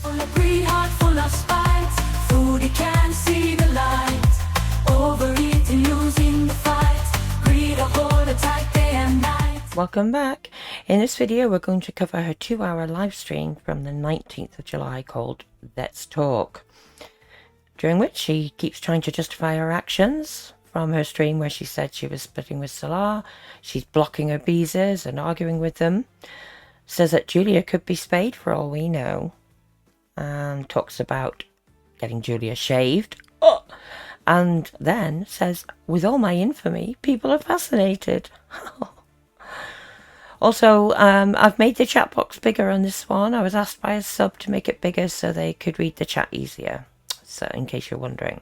Full of greed, heart full of spite. Foodie can't see the light. Overeating, losing the fight. Greed, a hold attack day and night. Welcome back. In this video we're going to cover her 2-hour live stream from the 19th of July called Let's Talk, during which she keeps trying to justify her actions from her stream where she said she was splitting with Salah. She's blocking her beezers and arguing with them. Says that Julia could be spayed for all we know. And talks about getting Julia shaved. Oh! And then says, with all my infamy, people are fascinated. Also, I've made the chat box bigger on this one. I was asked by a sub to make it bigger so they could read the chat easier. So, in case you're wondering.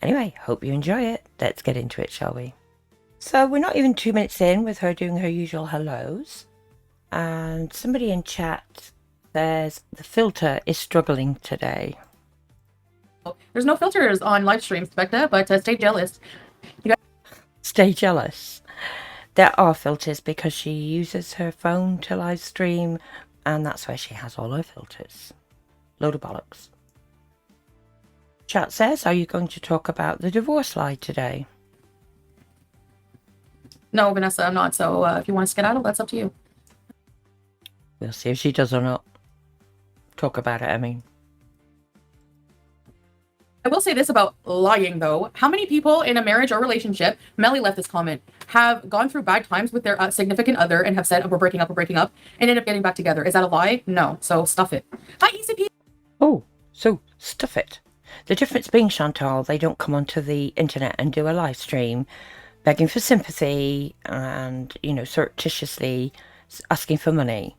Anyway, hope you enjoy it. Let's get into it, shall we? So, we're not even 2 minutes in with her doing her usual hellos. And somebody in chat says the filter is struggling today. There's no filters on live streams, Becca, but stay jealous. Stay jealous. There are filters because she uses her phone to live stream, and that's where she has all her filters. Load of bollocks. Chat says, are you going to talk about the divorce lie today? No, Vanessa, I'm not. So if you want to skedaddle, that's up to you. We'll see if she does or not. Talk about it, I mean. I will say this about lying, though. How many people in a marriage or relationship, Melly left this comment, have gone through bad times with their significant other and have said, oh, we're breaking up, and end up getting back together? Is that a lie? No. So stuff it. Hi, ECP. Oh, so stuff it. The difference being, Chantal, they don't come onto the internet and do a live stream begging for sympathy and, you know, surreptitiously asking for money.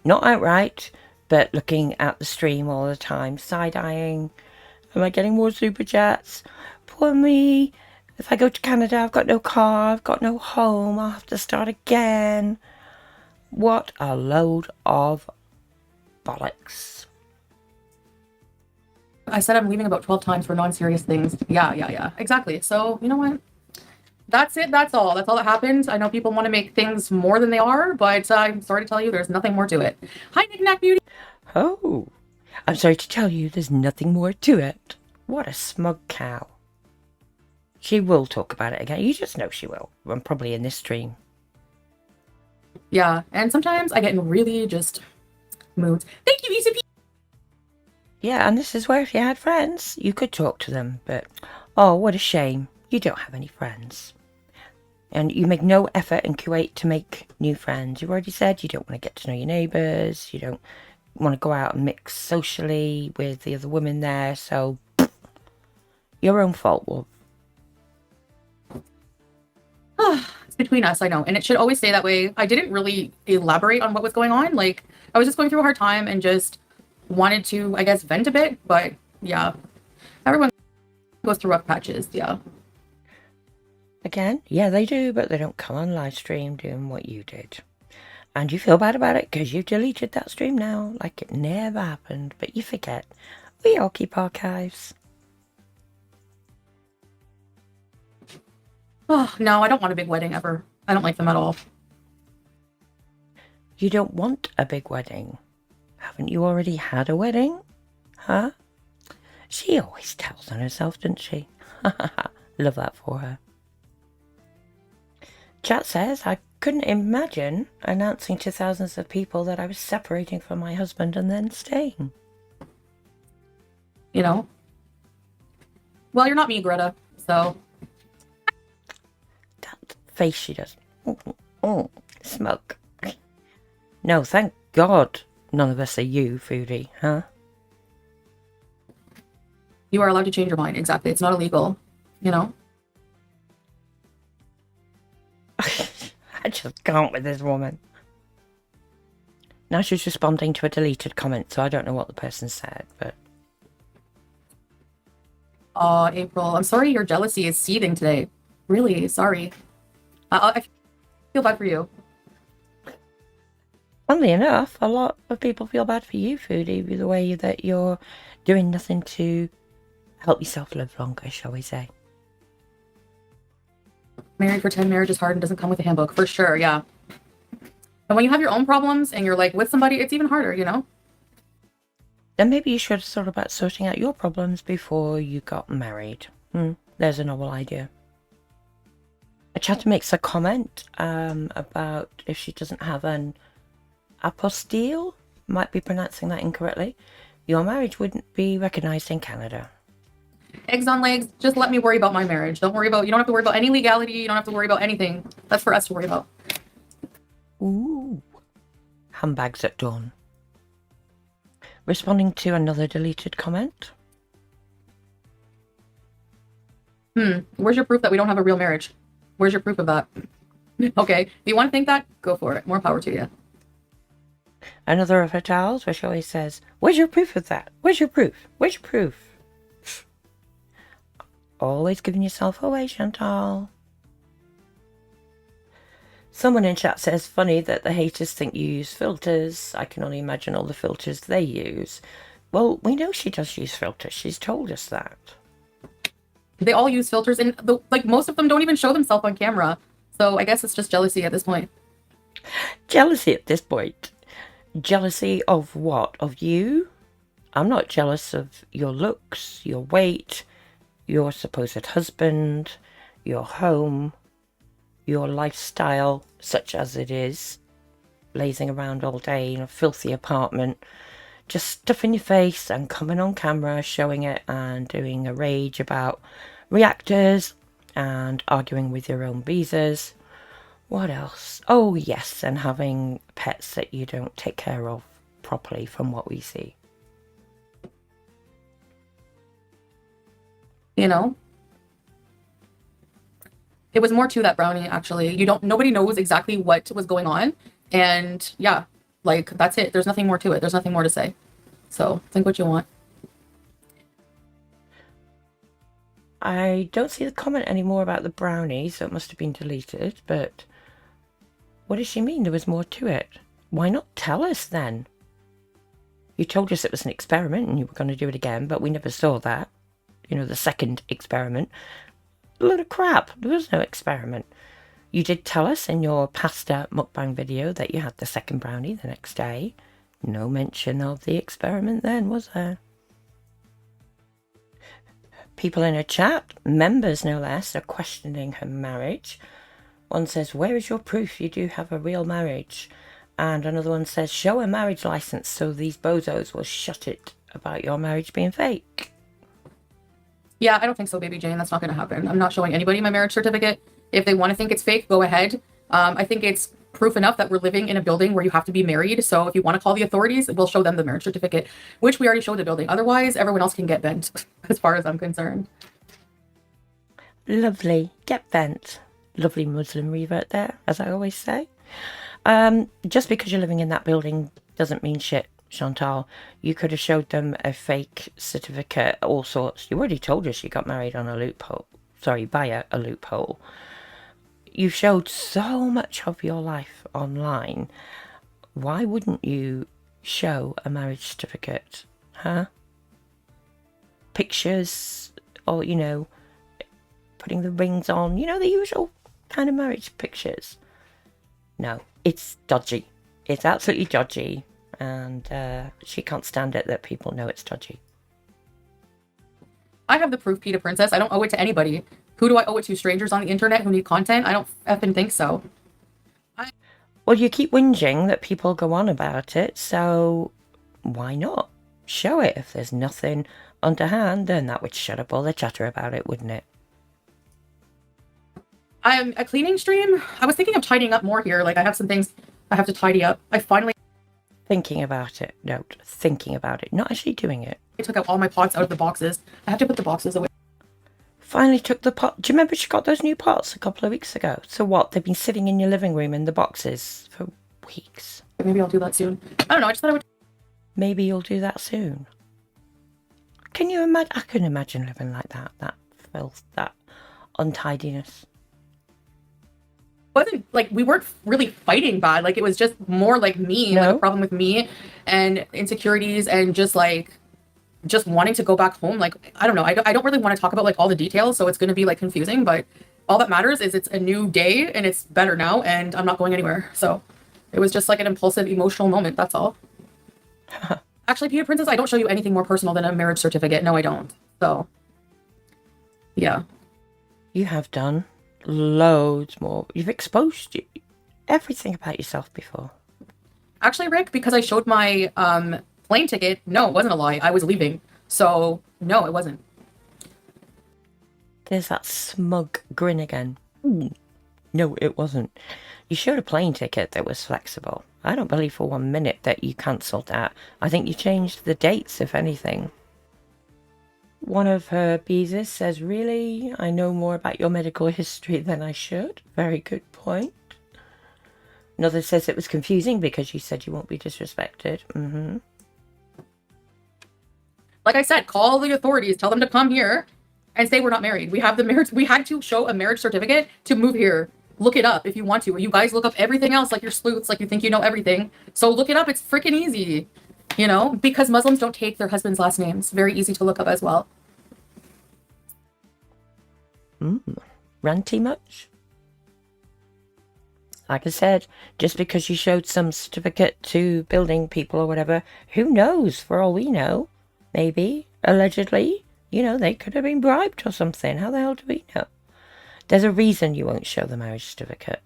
Not outright, but looking at the stream all the time, side-eyeing. Am I getting more super chats? Poor me. If I go to Canada, I've got no car, I've got no home, I'll have to start again. What a load of bollocks. I said I'm leaving about 12 times for non-serious things. Yeah. Exactly. So, you know what? That's it. That's all. That's all that happens. I know people want to make things more than they are, but I'm sorry to tell you, there's nothing more to it. Hi, Knick-Knack Beauty. Oh, I'm sorry to tell you, there's nothing more to it. What a smug cow. She will talk about it again. You just know she will. I'm probably in this stream. Yeah, and sometimes I get in really just moods. Thank you, ECP. Yeah, and this is where if you had friends, you could talk to them. But, oh, what a shame. You don't have any friends. And you make no effort in Kuwait to make new friends. You've already said you don't want to get to know your neighbours. You don't want to go out and mix socially with the other women there. So, your own fault, Wolf. It's between us, I know. And it should always stay that way. I didn't really elaborate on what was going on. Like, I was just going through a hard time and just wanted to, I guess, vent a bit. But, yeah. Everyone goes through rough patches, yeah. Again, yeah, they do, but they don't come on live stream doing what you did. And you feel bad about it because you've deleted that stream now, like it never happened. But you forget, we all keep archives. Oh, no, I don't want a big wedding ever. I don't like them at all. You don't want a big wedding? Haven't you already had a wedding? Huh? She always tells on herself, doesn't she? Love that for her. Chat says, I couldn't imagine announcing to thousands of people that I was separating from my husband and then staying. You know? Well, you're not me, Greta, so... That face she does. Smoke. No, thank God none of us are you, Foodie, huh? You are allowed to change your mind, exactly. It's not illegal, you know? I just can't with this woman. Now she's responding to a deleted comment, so I don't know what the person said, but... April, I'm sorry your jealousy is seething today. Really, sorry. I feel bad for you. Funnily enough, a lot of people feel bad for you, Foodie, with the way that you're doing nothing to help yourself live longer, shall we say. Married for 10 marriage is hard and doesn't come with a handbook, for sure, yeah. And when you have your own problems and you're like with somebody, it's even harder, you know? Then maybe you should have thought about sorting out your problems before you got married. There's a novel idea. A chatter makes a comment about if she doesn't have an apostille, might be pronouncing that incorrectly, your marriage wouldn't be recognised in Canada. Eggs on legs, just let me worry about my marriage. You don't have to worry about any legality, you don't have to worry about anything. That's for us to worry about. Ooh. Handbags at dawn. Responding to another deleted comment. Where's your proof that we don't have a real marriage? Where's your proof of that? Okay, if you want to think that, go for it. More power to you. Another of her towels where she always says, where's your proof of that? Where's your proof? Where's your proof? Always giving yourself away, Chantal. Someone in chat says, funny that the haters think you use filters. I can only imagine all the filters they use. Well, we know she does use filters. She's told us that. They all use filters, and most of them don't even show themselves on camera. So I guess it's just jealousy at this point. Jealousy at this point? Jealousy of what? Of you? I'm not jealous of your looks, your weight, your supposed husband, your home, your lifestyle, such as it is, lazing around all day in a filthy apartment, just stuffing your face and coming on camera, showing it and doing a rage about reactors and arguing with your own beezers. What else? Oh yes, and having pets that you don't take care of properly from what we see. You know? It was more to that brownie, actually. Nobody knows exactly what was going on. And yeah, that's it. There's nothing more to it. There's nothing more to say. So think what you want. I don't see the comment anymore about the brownie, so it must have been deleted, but what does she mean there was more to it? Why not tell us then? You told us it was an experiment and you were going to do it again, but we never saw that. You know, the second experiment. A load of crap. There was no experiment. You did tell us in your pasta mukbang video that you had the second brownie the next day. No mention of the experiment then, was there? People in her chat, members no less, are questioning her marriage. One says, where is your proof you do have a real marriage? And another one says, show a marriage license so these bozos will shut it about your marriage being fake. Yeah, I don't think so, baby Jane. That's not going to happen. I'm not showing anybody my marriage certificate. If they want to think it's fake, go ahead. I think it's proof enough that we're living in a building where you have to be married. So if you want to call the authorities, we'll show them the marriage certificate, which we already showed the building. Otherwise, everyone else can get bent, as far as I'm concerned. Lovely. Get bent. Lovely Muslim revert there, as I always say. Just because you're living in that building doesn't mean shit, Chantal. You could have showed them a fake certificate, all sorts. You already told us you got married on a loophole. Sorry, by a loophole. You showed so much of your life online. Why wouldn't you show a marriage certificate? Huh? Pictures, or, you know, putting the rings on. You know, the usual kind of marriage pictures. No, it's dodgy. It's absolutely dodgy. And she can't stand it that people know it's dodgy. I have the proof, Peter Princess. I don't owe it to anybody. Who do I owe it to? Strangers on the internet who need content? I don't effing think so. Well, you keep whinging that people go on about it, so why not? Show it. If there's nothing underhand, then that would shut up all the chatter about it, wouldn't it? I'm a cleaning stream. I was thinking of tidying up more here. Like, I have some things I have to tidy up. I finally... Thinking about it. No, thinking about it. Not actually doing it. I took out all my pots out of the boxes. I have to put the boxes away. Finally took the pot. Do you remember she got those new pots a couple of weeks ago? So what? They've been sitting in your living room in the boxes for weeks. Maybe I'll do that soon. I don't know. I just thought I would... Maybe you'll do that soon. Can you imagine? I can imagine living like that. That filth, that untidiness. Wasn't like we weren't really fighting bad. Like, it was just more like me, No? like a problem with me and insecurities and just wanting to go back home. Like, I don't know. I don't really want to talk about like all the details, so it's going to be like confusing, but all that matters is it's a new day and it's better now and I'm not going anywhere. So it was just like an impulsive emotional moment. That's all. Actually, Beauty Princess, I don't show you anything more personal than a marriage certificate. No, I don't. So, yeah. You have done loads more. You've exposed everything about yourself before. Actually, Rick, because I showed my plane ticket, no, it wasn't a lie. I was leaving. So, no, it wasn't. There's that smug grin again. No, it wasn't. You showed a plane ticket that was flexible. I don't believe for 1 minute that you cancelled that. I think you changed the dates, if anything. One of her beezers says, really? I know more about your medical history than I should. Very good point. Another says it was confusing because you said you won't be disrespected. Like I said, call the authorities. Tell them to come here and say we're not married. We have the marriage. We had to show a marriage certificate to move here. Look it up if you want to. You guys look up everything else like you're sleuths, like you think you know everything. So look it up. It's freaking easy, you know, because Muslims don't take their husband's last names. Very easy to look up as well. Ranty much? Like I said, just because you showed some certificate to building people or whatever, who knows? For all we know, maybe, allegedly, you know, they could have been bribed or something. How the hell do we know? There's a reason you won't show the marriage certificate.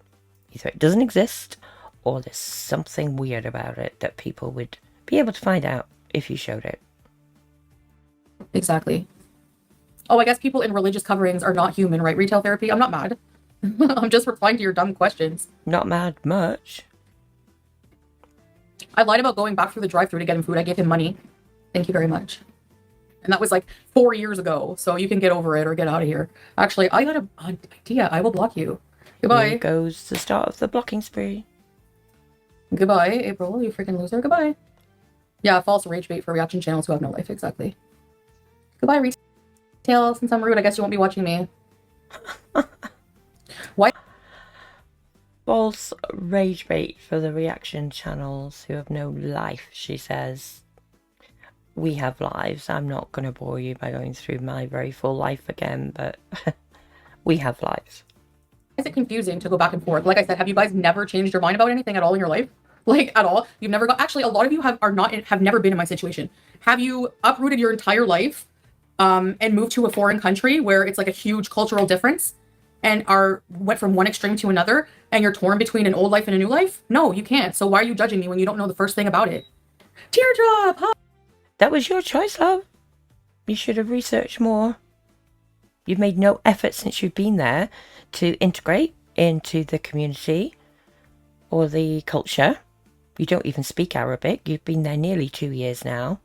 Either it doesn't exist, or there's something weird about it that people would be able to find out if you showed it. Exactly. Oh, I guess people in religious coverings are not human, right? Retail therapy? I'm not mad. I'm just replying to your dumb questions. Not mad much. I lied about going back through the drive-thru to get him food. I gave him money. Thank you very much. And that was like 4 years ago, so you can get over it or get out of here. Actually, I got an idea. I will block you. Goodbye. Here goes the start of the blocking spree. Goodbye, April, you freaking loser. Goodbye. Yeah, false rage bait for reaction channels who have no life. Exactly. Goodbye, retail. Since I'm rude, I guess you won't be watching me. Why? False rage bait for the reaction channels who have no life, she says. We have lives. I'm not going to bore you by going through my very full life again, but we have lives. Is it confusing to go back and forth? Like I said, have you guys never changed your mind about anything at all in your life? Like at all? You've never got, actually, a lot of you have never been in my situation. Have you uprooted your entire life and moved to a foreign country where it's like a huge cultural difference and went from one extreme to another and you're torn between an old life and a new life? No, you can't. So why are you judging me when you don't know the first thing about it? Teardrop! Huh? That was your choice, love. You should have researched more. You've made no effort since you've been there to integrate into the community or the culture. You don't even speak Arabic. You've been there nearly 2 years now.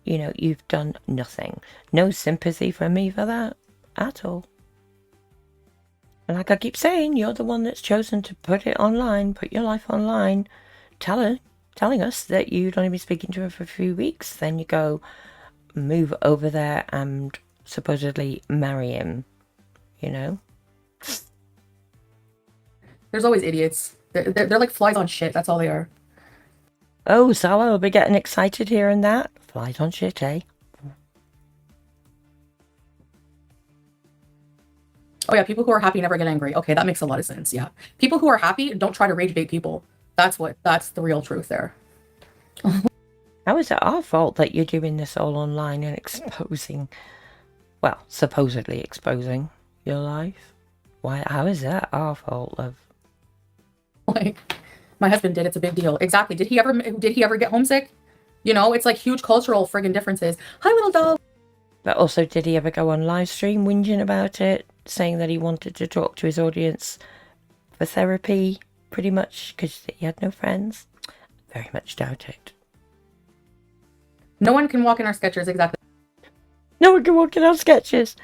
You know, you've done nothing. No sympathy from me for that at all. And like I keep saying, you're the one that's chosen to put it online, put your life online. Telling us that you'd only been speaking to her for a few weeks, then you go move over there and supposedly marry him, you know? There's always idiots. They're like flies on shit. That's all they are. Oh, so I'll be getting excited here and that. Flies on shit, eh? Oh yeah, people who are happy never get angry. Okay, that makes a lot of sense. Yeah. People who are happy don't try to rage bait people. That's the real truth there. How is it our fault that you're doing this all online and exposing, well, supposedly exposing your life? Why? How is that our fault, love? Like, my husband did. It's a big deal. Exactly. Did he ever get homesick? You know, it's like huge cultural friggin' differences. Hi, little doll. But also, did he ever go on live stream whinging about it, saying that he wanted to talk to his audience for therapy? Pretty much because he had no friends. Very much doubt it. No one can walk in our sketches, exactly. No one can walk in our sketches.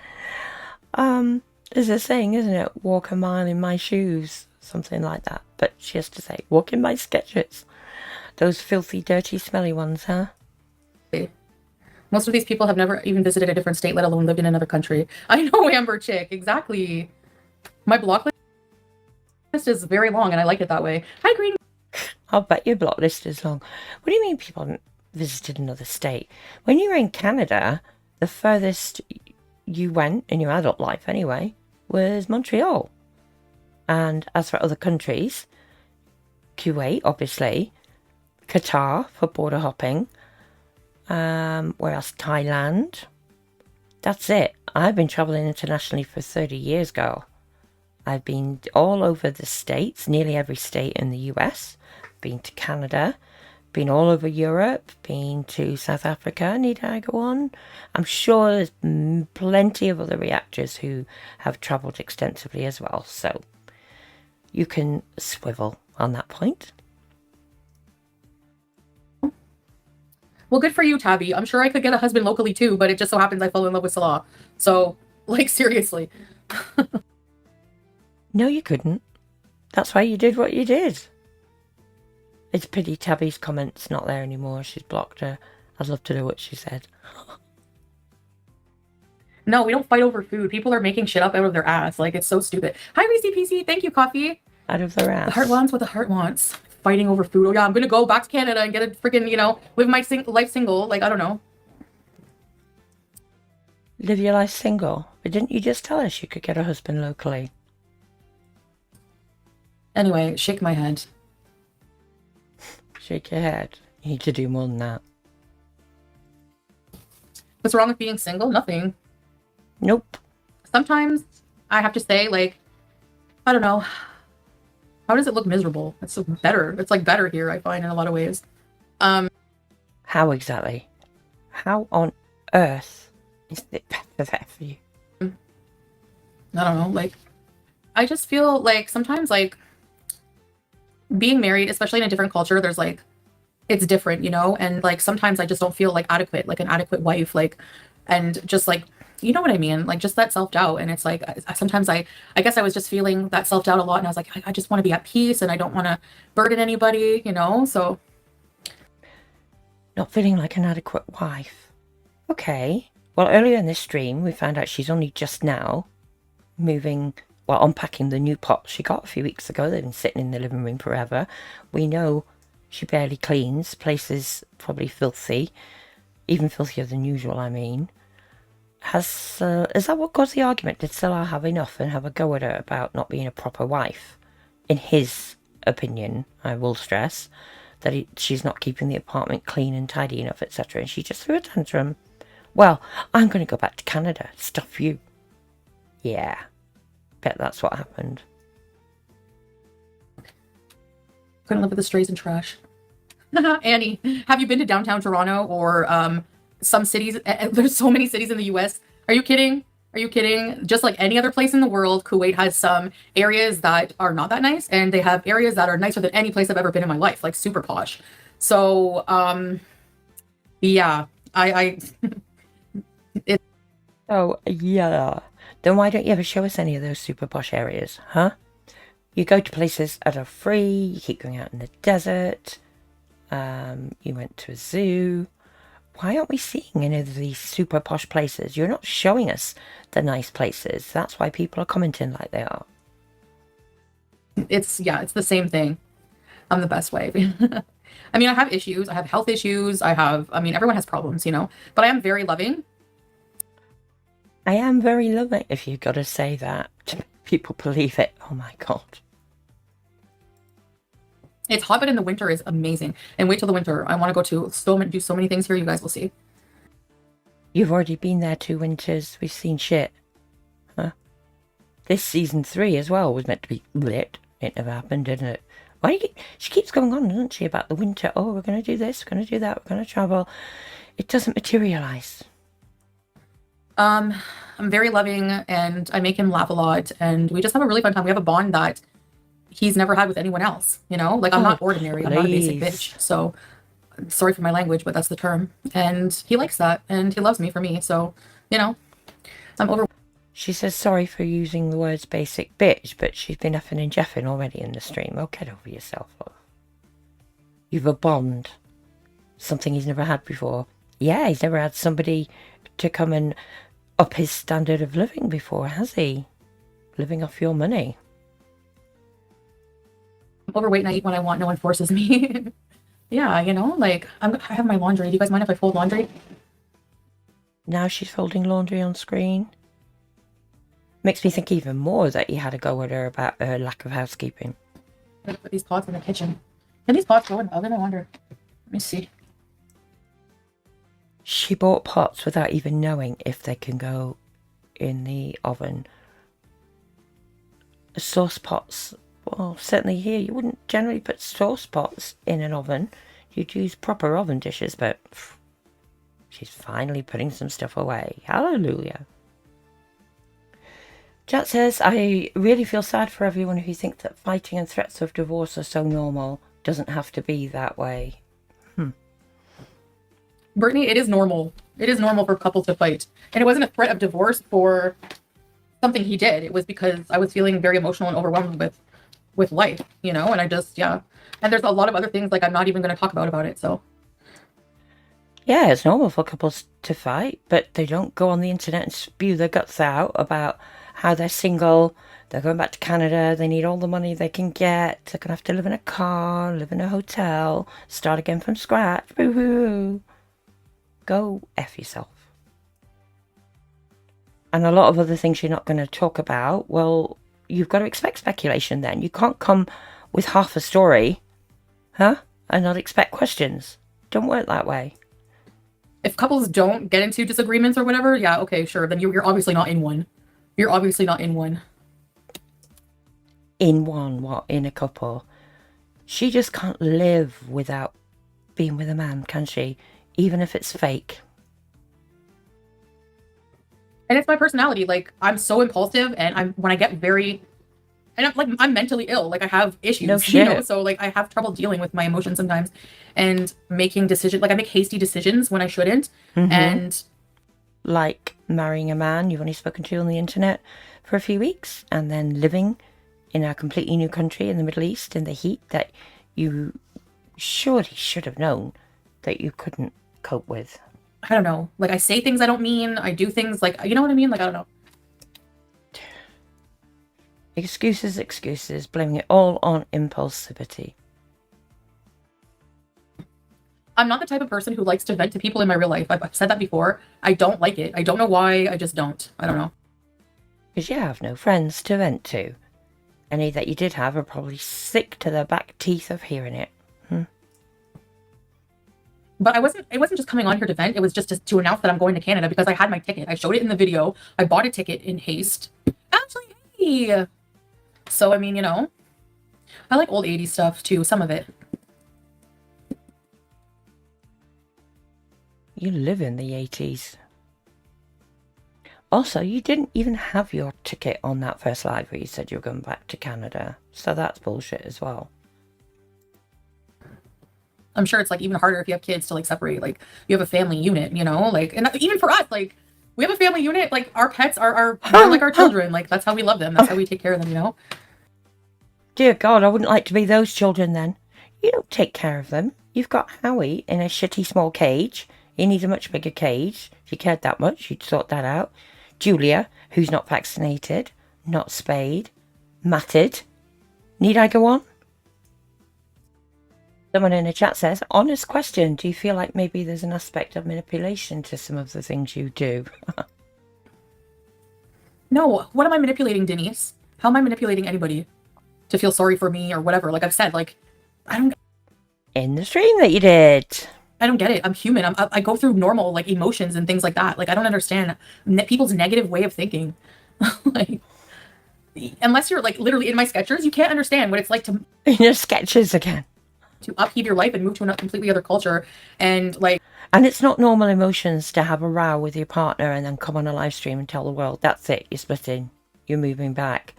There's a saying, isn't it? Walk a mile in my shoes. Something like that. But she has to say, walk in my sketches. Those filthy, dirty, smelly ones, huh? Most of these people have never even visited a different state, let alone lived in another country. I know, Amber Chick. Exactly. My block list is very long and I like it that way. Hi, Green. I'll bet your block list is long. What do you mean people haven't visited another state? When you were in Canada, the furthest you went in your adult life anyway was Montreal. And as for other countries, Kuwait, obviously, Qatar for border hopping, Where else? Thailand. That's it. I've been traveling internationally for 30 years, girl. I've been all over the states, nearly every state in the US. Been to Canada. Been all over Europe. Been to South Africa. Need I go on? I'm sure there's plenty of other reactors who have travelled extensively as well. So you can swivel on that point. Well, good for you, Tabby. I'm sure I could get a husband locally too, but it just so happens I fell in love with Salah. So, like, seriously. No, you couldn't. That's why you did what you did. It's a pity Tabby's comment's not there anymore. She's blocked her. I'd love to know what she said. No, we don't fight over food. People are making shit up out of their ass. Like, it's so stupid. Hi, Reese PC. Thank you, Coffee. Out of their ass. The heart wants what the heart wants. Fighting over food. Oh, yeah, I'm going to go back to Canada and get a freaking, you know, live my life single. Like, I don't know. Live your life single. But didn't you just tell us you could get a husband locally? Anyway, shake my head. Shake your head. You need to do more than that. What's wrong with being single? Nothing. Nope. Sometimes I have to say, like, I don't know. How does it look miserable? It's so better. It's like better here, I find, in a lot of ways. How exactly? How on earth is it better for you? I don't know. Like, I just feel like sometimes, like, being married, especially in a different culture, there's like, it's different, you know? And like, sometimes I just don't feel like adequate, like an adequate wife, like, and just like, you know what I mean? Like, just that self-doubt. And it's like, sometimes I guess I was just feeling that self-doubt a lot. And I was like, I just want to be at peace and I don't want to burden anybody, you know? So. Not feeling like an adequate wife. Okay. Well, earlier in this stream, we found out she's only just now unpacking the new pot she got a few weeks ago. They've been sitting in the living room forever. We know she barely cleans. Place is probably filthy. Even filthier than usual, I mean. Is that what caused the argument? Did Salah have enough and have a go at her about not being a proper wife? In his opinion, I will stress, that she's not keeping the apartment clean and tidy enough, etc. And she just threw a tantrum. Well, I'm going to go back to Canada. Stuff you. Yeah. Bet that's what happened. Couldn't live with the strays and trash. Annie, have you been to downtown Toronto or some cities? There's so many cities in the US. Are you kidding? Are you kidding? Just like any other place in the world, Kuwait has some areas that are not that nice, and they have areas that are nicer than any place I've ever been in my life, like super posh. So, yeah, Oh, yeah. Then why don't you ever show us any of those super posh areas, huh? You go to places that are free, you keep going out in the desert, you went to a zoo. Why aren't we seeing any of these super posh places? You're not showing us the nice places. That's why people are commenting like they are. it's the same thing. I'm the best wife. I mean, I have issues. I have health issues. Everyone has problems, you know, but I am very loving. I am very loving, if you've got to say that to make people believe it. Oh my God. It's hot, but in the winter is amazing. And wait till the winter. I want to go to do so many things here. You guys will see. You've already been there 2 winters. We've seen shit. Huh? This season 3 as well was meant to be lit. It never happened, didn't it? She keeps going on, doesn't she, about the winter. Oh, we're going to do this, we're going to do that, we're going to travel. It doesn't materialize. I'm very loving and I make him laugh a lot. And we just have a really fun time. We have a bond that he's never had with anyone else, you know? Like, I'm not ordinary. I'm not a basic bitch. So, sorry for my language, but that's the term. And he likes that. And he loves me for me. So, you know, I'm over. She says sorry for using the words basic bitch, but she's been effing and jeffing already in the stream. Oh, get over yourself, love. You've a bond. Something he's never had before. Yeah, he's never had somebody to come and up his standard of living before, has he? Living off your money. I'm overweight and I eat what I want. No one forces me. Yeah, you know, like, I have my laundry. Do you guys mind if I fold laundry? Now she's folding laundry on screen. Makes me think even more that he had a go at her about her lack of housekeeping. I'm gonna put these pots in the kitchen. Can these pots go in the oven? I wonder. Let me see. She bought pots without even knowing if they can go in the oven. Sauce pots, well, certainly here you wouldn't generally put sauce pots in an oven. You'd use proper oven dishes, but she's finally putting some stuff away. Hallelujah. Chat says, I really feel sad for everyone who thinks that fighting and threats of divorce are so normal. Doesn't have to be that way. Brittany, it is normal. It is normal for couples to fight. And it wasn't a threat of divorce for something he did. It was because I was feeling very emotional and overwhelmed with life, you know? And I just, yeah. And there's a lot of other things, like, I'm not even going to talk about it, so. Yeah, it's normal for couples to fight, but they don't go on the internet and spew their guts out about how they're single, they're going back to Canada, they need all the money they can get, they're going to have to live in a car, live in a hotel, start again from scratch. Boo-hoo. Go F yourself. And a lot of other things you're not going to talk about, well, you've got to expect speculation then. You can't come with half a story, and not expect questions. Don't work that way. If couples don't get into disagreements or whatever, yeah, okay, sure. Then you're obviously not in one. You're obviously not in one. In one, what? In a couple? She just can't live without being with a man, can she? Even if it's fake. And it's my personality. Like, I'm so impulsive, and when I get very, and I'm mentally ill. Like, I have issues, No shit. you know? So, like, I have trouble dealing with my emotions sometimes and making decisions. Like, I make hasty decisions when I shouldn't. And like marrying a man you've only spoken to on the internet for a few weeks and then living in a completely new country in the Middle East in the heat that you surely should have known that you couldn't cope with. I don't know. Like, I say things I don't mean. I do things, like, you know what I mean? Like, I don't know. Excuses, blaming it all on impulsivity. I'm not the type of person who likes to vent to people in my real life. I've said that before. I don't like it. I don't know why. I just don't. I don't know. Because you have no friends to vent to. Any that you did have are probably sick to their back teeth of hearing it. But it wasn't just coming on here to vent. It was just to announce that I'm going to Canada because I had my ticket. I showed it in the video. I bought a ticket in haste. Actually, hey. So, I mean, you know, I like old 80s stuff too. Some of it. You live in the 80s. Also, you didn't even have your ticket on that first live where you said you were going back to Canada. So that's bullshit as well. I'm sure it's like even harder if you have kids to like separate. Like, you have a family unit, you know, like, and even for us, like, we have a family unit. Like, our pets are like our children. Like, that's how we love them. That's how we take care of them, you know? Dear God, I wouldn't like to be those children then. You don't take care of them. You've got Howie in a shitty small cage. He needs a much bigger cage. If you cared that much, you'd sort that out. Julia, who's not vaccinated, not spayed, matted. Need I go on? Someone in the chat says, honest question, do you feel like maybe there's an aspect of manipulation to some of the things you do? No, what am I manipulating, Denise? How am I manipulating anybody to feel sorry for me or whatever? Like I've said, like, I don't... In the stream that you did. I don't get it. I'm human. I go through normal, like, emotions and things like that. Like, I don't understand people's negative way of thinking. Like, unless you're, like, literally in my sketches, you can't understand what it's like to... In your sketches again. To upheave your life and move to a completely other culture and like... And it's not normal emotions to have a row with your partner and then come on a live stream and tell the world, that's it, you're splitting, you're moving back.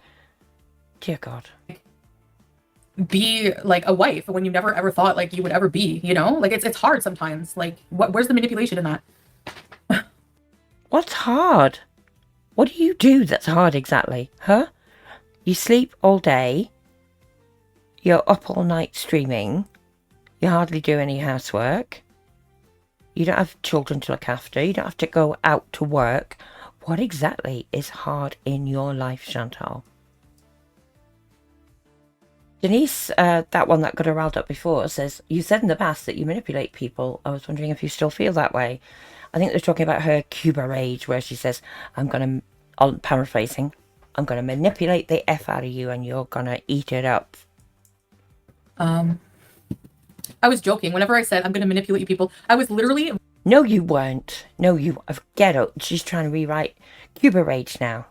Dear God. Be like a wife when you never ever thought like you would ever be, you know? Like it's hard sometimes. Like where's the manipulation in that? What's hard? What do you do that's hard exactly? You sleep all day. You're up all night streaming. You hardly do any housework. You don't have children to look after. You don't have to go out to work. What exactly is hard in your life, Chantal? Denise, that one that got her riled up before, says, you said in the past that you manipulate people. I was wondering if you still feel that way. I think they're talking about her Cuba rage, where she says, I'm paraphrasing, I'm going to manipulate the F out of you and you're going to eat it up. I was joking. Whenever I said I'm going to manipulate people, I was literally No, you weren't. No, you get out. She's trying to rewrite Cuba Rage now.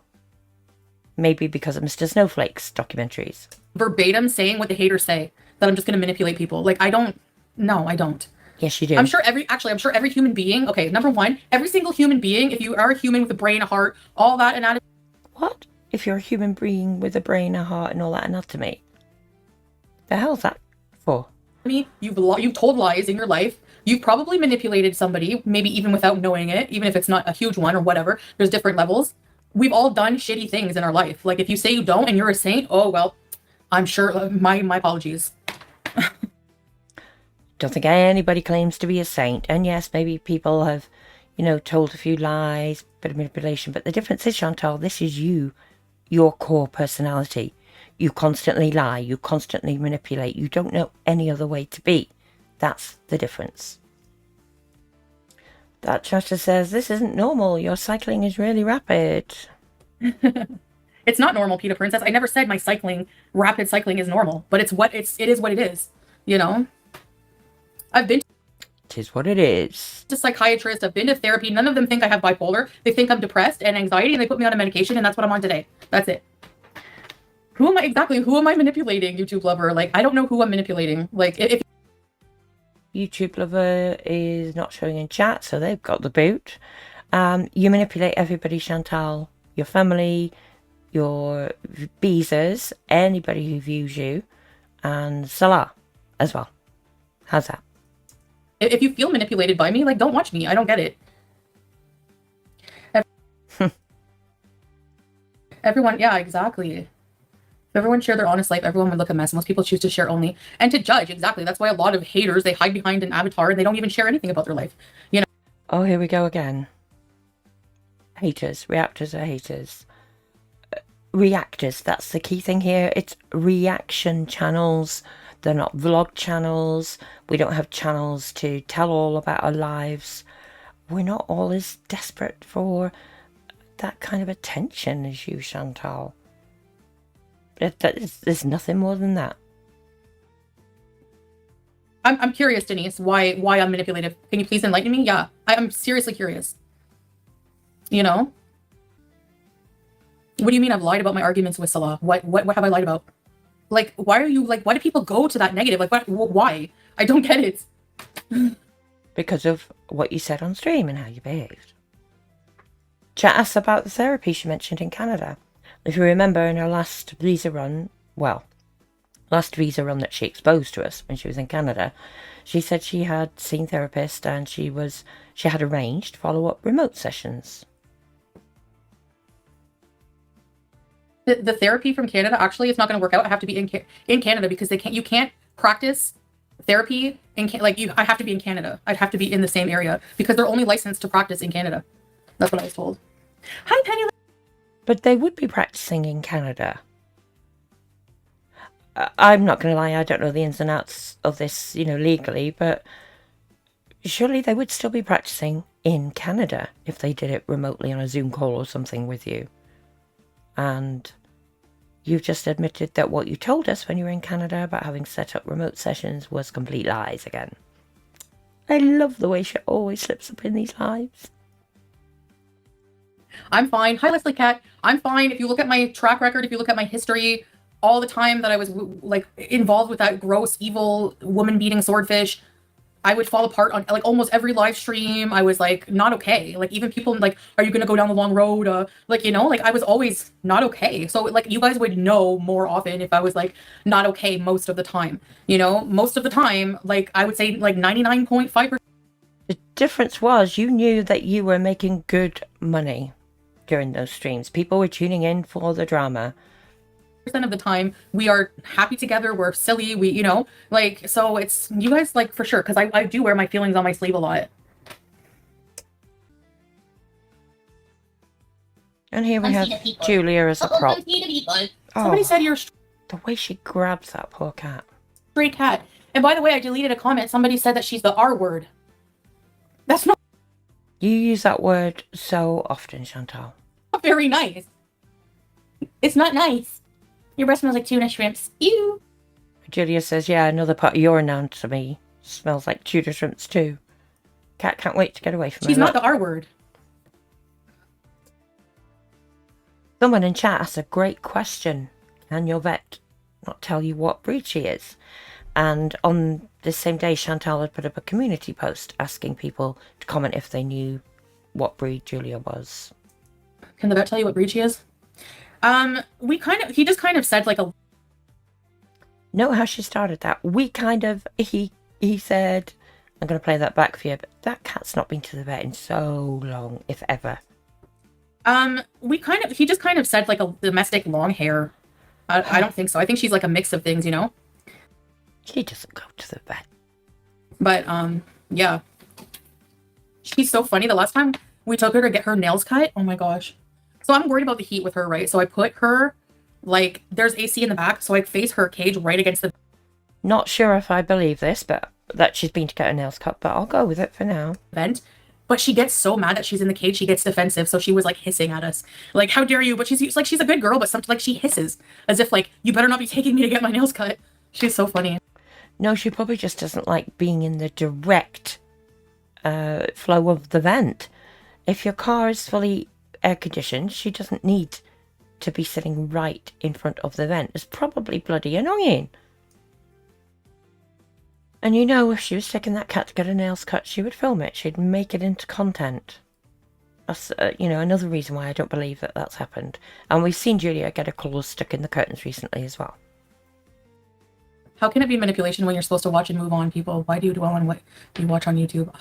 Maybe because of Mr. Snowflake's documentaries. Verbatim saying what the haters say, that I'm just going to manipulate people. Like, I don't. No, I don't. Yes, you do. I'm sure every human being, okay, number one, every single human being, if you are a human with a brain, a heart, all that anatomy. What? If you're a human being with a brain, a heart, and all that anatomy? The hell's that for? You've told lies in your life. You've probably manipulated somebody, maybe even without knowing it, even if it's not a huge one or whatever. There's different levels. We've all done shitty things in our life. Like, if you say you don't and you're a saint, oh, well, I'm sure, my apologies. Don't think anybody claims to be a saint. And yes, maybe people have, you know, told a few lies, bit of manipulation. But the difference is, Chantal, this is you, your core personality. You constantly lie. You constantly manipulate. You don't know any other way to be. That's the difference. That chatter says, this isn't normal. Your cycling is really rapid. It's not normal, Peter Princess. I never said my rapid cycling is normal. But it is what it is, you know? I've been It is what it is. to psychiatrists. I've been to therapy. None of them think I have bipolar. They think I'm depressed and anxiety, and they put me on a medication, and that's what I'm on today. That's it. Who am I manipulating, YouTube lover? Like, I don't know who I'm manipulating. Like, if YouTube lover is not showing in chat, so they've got the boot. You manipulate everybody, Chantal. Your family, your beezers, anybody who views you, and Salah as well. How's that? if you feel manipulated by me, like, don't watch me. I don't get it. Everyone, yeah, exactly. If everyone shared their honest life, everyone would look a mess. Most people choose to share only and to judge. Exactly. That's why a lot of haters, they hide behind an avatar and they don't even share anything about their life. You know? Oh, here we go again. Haters. Reactors are haters. Reactors. That's the key thing here. It's reaction channels. They're not vlog channels. We don't have channels to tell all about our lives. We're not all as desperate for that kind of attention as you, Chantal. There's nothing more than that. I'm curious, Denise, why I'm manipulative. Can you please enlighten me? Yeah, I'm seriously curious. You know? What do you mean I've lied about my arguments with Salah? What have I lied about? Like, why do people go to that negative? Like, why? I don't get it. Because of what you said on stream and how you behaved. Chat asks about the therapy she mentioned in Canada. If you remember in her last visa run that she exposed to us when she was in Canada, she said she had seen therapists and she had arranged follow-up remote sessions. The therapy from Canada, actually, it's not going to work out. I have to be in Canada because you can't practice therapy I have to be in Canada. I'd have to be in the same area because they're only licensed to practice in Canada. That's what I was told. Hi, Penny. But they would be practicing in Canada. I'm not going to lie, I don't know the ins and outs of this, legally, but surely they would still be practicing in Canada if they did it remotely on a Zoom call or something with you. And you've just admitted that what you told us when you were in Canada about having set up remote sessions was complete lies again. I love the way she always slips up in these lives. I'm fine. Hi, Leslie Cat. I'm fine. If you look at my track record, if you look at my history, all the time that I was involved with that gross, evil woman-beating swordfish, I would fall apart on almost every live stream. I was not okay. Even people are you gonna go down the long road? I was always not okay. So you guys would know more often if I was not okay most of the time. Most of the time, I would say 99.5%. The difference was you knew that you were making good money during those streams. People were tuning in for the drama. Of the time we are happy together, we're silly, so it's you guys for sure, because I do wear my feelings on my sleeve a lot. And here we have Julia as a prop. Somebody said you're the way she grabs that poor cat. Stray cat. And by the way, I deleted a comment. Somebody said that she's the R word. That's not You use that word so often, Chantal. very nice. It's not nice. Your breath smells like tuna shrimps. Ew. Julia says, yeah, another part of your anatomy smells like tuna shrimps too. Cat can't wait to get away from her. She's not the R word. Someone in chat asked a great question. Can your vet not tell you what breed she is? And on this same day, Chantal had put up a community post asking people to comment if they knew what breed Julia was. Can the vet tell you what breed she is? He just kind of said like a... Note how she started that. He said, I'm going to play that back for you, but that cat's not been to the vet in so long, if ever. He just kind of said like a domestic long hair. I don't think so. I think she's like a mix of things, you know? She doesn't go to the vet. But, yeah. She's so funny. The last time we took her to get her nails cut, oh my gosh. So I'm worried about the heat with her, right? So I put her, like, there's AC in the back, so I face her cage right against the... Not sure if I believe this, but that she's been to get her nails cut, but I'll go with it for now. Vent. But she gets so mad that she's in the cage, she gets defensive. So she was like hissing at us. Like, how dare you? But she's like, she's a good girl, but sometimes like she hisses as if like, you better not be taking me to get my nails cut. She's so funny. No, she probably just doesn't like being in the direct flow of the vent. If your car is fully air conditioned, she doesn't need to be sitting right in front of the vent. It's probably bloody annoying. And you know, if she was taking that cat to get her nails cut, she would film it. She'd make it into content. That's, another reason why I don't believe that that's happened. And we've seen Julia get her claws stuck in the curtains recently as well. How can it be manipulation when you're supposed to watch and move on, people? Why do you dwell on what you watch on YouTube?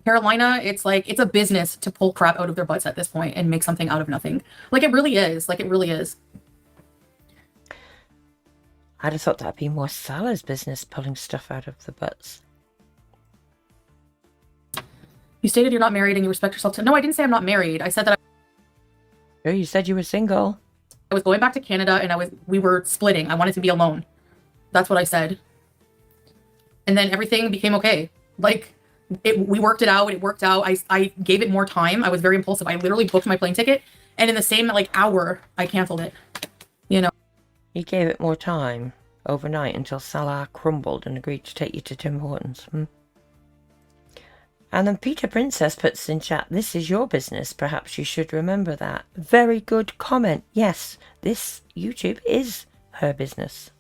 Carolina, it's like, it's a business to pull crap out of their butts at this point and make something out of nothing. Like, it really is. Like, it really is. I'd have thought that'd be more Salah's business, pulling stuff out of the butts. You stated you're not married and you respect yourself. No, I didn't say I'm not married. I said that Oh, you said you were single. I was going back to Canada and we were splitting. I wanted to be alone. That's what I said. And then everything became okay. Like, we worked it out. It worked out. I gave it more time. I was very impulsive. I literally booked my plane ticket. And in the same, like, hour, I canceled it. You know? You gave it more time overnight until Salah crumbled and agreed to take you to Tim Hortons. And then Peter Princess puts in chat, this is your business. Perhaps you should remember that. Very good comment. Yes, this YouTube is her business.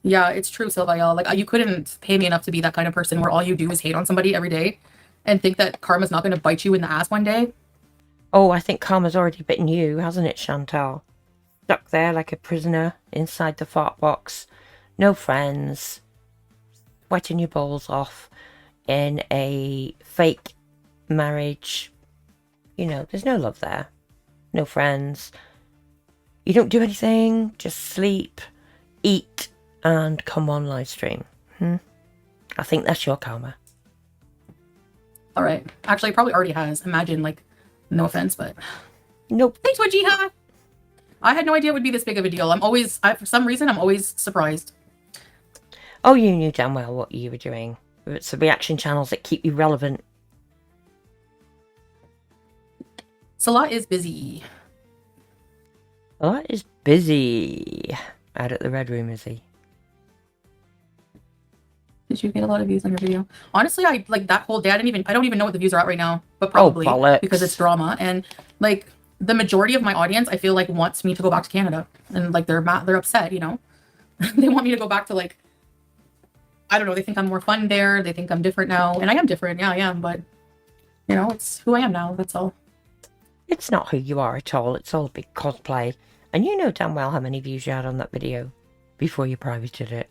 Yeah, it's true, Sylvia. Like, you couldn't pay me enough to be that kind of person where all you do is hate on somebody every day and think that karma's not going to bite you in the ass one day. Oh, I think karma's already bitten you, hasn't it, Chantal? Stuck there like a prisoner inside the fart box. No friends. Sweating your balls off in a fake marriage. You know, there's no love there. No friends. You don't do anything. Just sleep, eat, and come on live stream. I think that's your karma. All right. Actually, it probably already has. Imagine, like, no offense, but... Nope. Thanks, Wajiha! I had no idea it would be this big of a deal. For some reason, I'm always surprised. Oh, you knew damn well what you were doing. It's the reaction channels that keep you relevant. Salah is busy. Salah is busy. Out at the Red Room, is he? Did you get a lot of views on your video? Honestly, I like that whole day. I don't even know what the views are at right now, but probably because it's drama. And like the majority of my audience, I feel like wants me to go back to Canada, and like they're upset, you know. They want me to go back to, like, I don't know. They think I'm more fun there. They think I'm different now, and I am different. Yeah, I am. But you know, it's who I am now. That's all. It's not who you are at all. It's all big cosplay, and you know damn well how many views you had on that video before you privated it.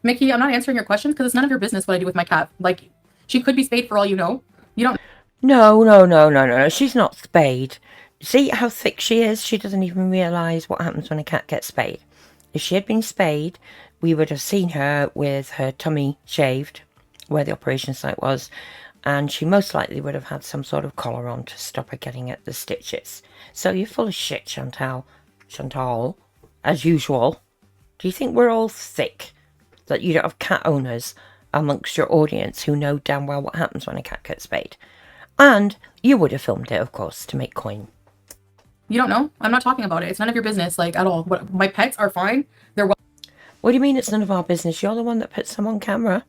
Mickey, I'm not answering your questions because it's none of your business what I do with my cat. Like, she could be spayed for all you know. You don't... No. She's not spayed. See how thick she is? She doesn't even realise what happens when a cat gets spayed. If she had been spayed, we would have seen her with her tummy shaved, where the operation site was, and she most likely would have had some sort of collar on to stop her getting at the stitches. So you're full of shit, Chantal. Chantal, as usual. Do you think we're all thick? That you don't have cat owners amongst your audience who know damn well what happens when a cat gets spayed. And you would have filmed it, of course, to make coin. You don't know? I'm not talking about it. It's none of your business, like, at all. My pets are fine. They're well. What do you mean it's none of our business? You're the one that puts them on camera.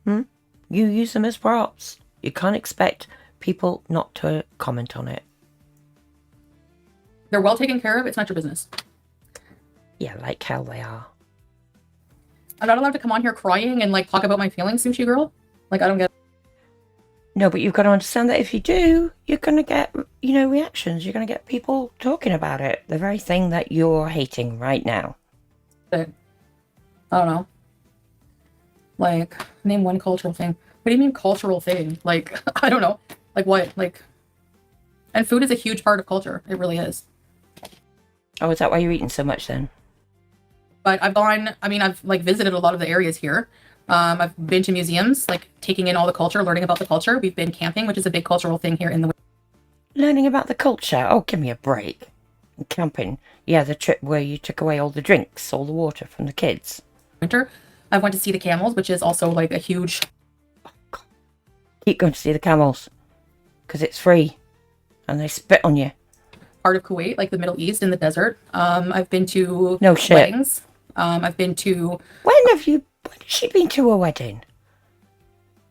You use them as props. You can't expect people not to comment on it. They're well taken care of. It's not your business. Yeah, like hell they are. I'm not allowed to come on here crying and like talk about my feelings, sushi girl. Like, I don't get. No, but you've got to understand that if you do, you're going to get, you know, reactions. You're going to get people talking about it. The very thing that you're hating right now. It. I don't know. Like, name one cultural thing. What do you mean cultural thing? Like, I don't know. Like what? Like, and food is a huge part of culture. It really is. Oh, is that why you're eating so much then? But I've like visited a lot of the areas here. I've been to museums, like taking in all the culture, learning about the culture. We've been camping, which is a big cultural thing here in the Learning about the culture? Oh, give me a break. Camping. Yeah, the trip where you took away all the drinks, all the water from the kids. winter. I went to see the camels, which is also like a huge... Keep going to see the camels. Because it's free. And they spit on you. part of Kuwait, like the Middle East in the desert. I've been to No shit. weddings. I've been to... When has she been to a wedding?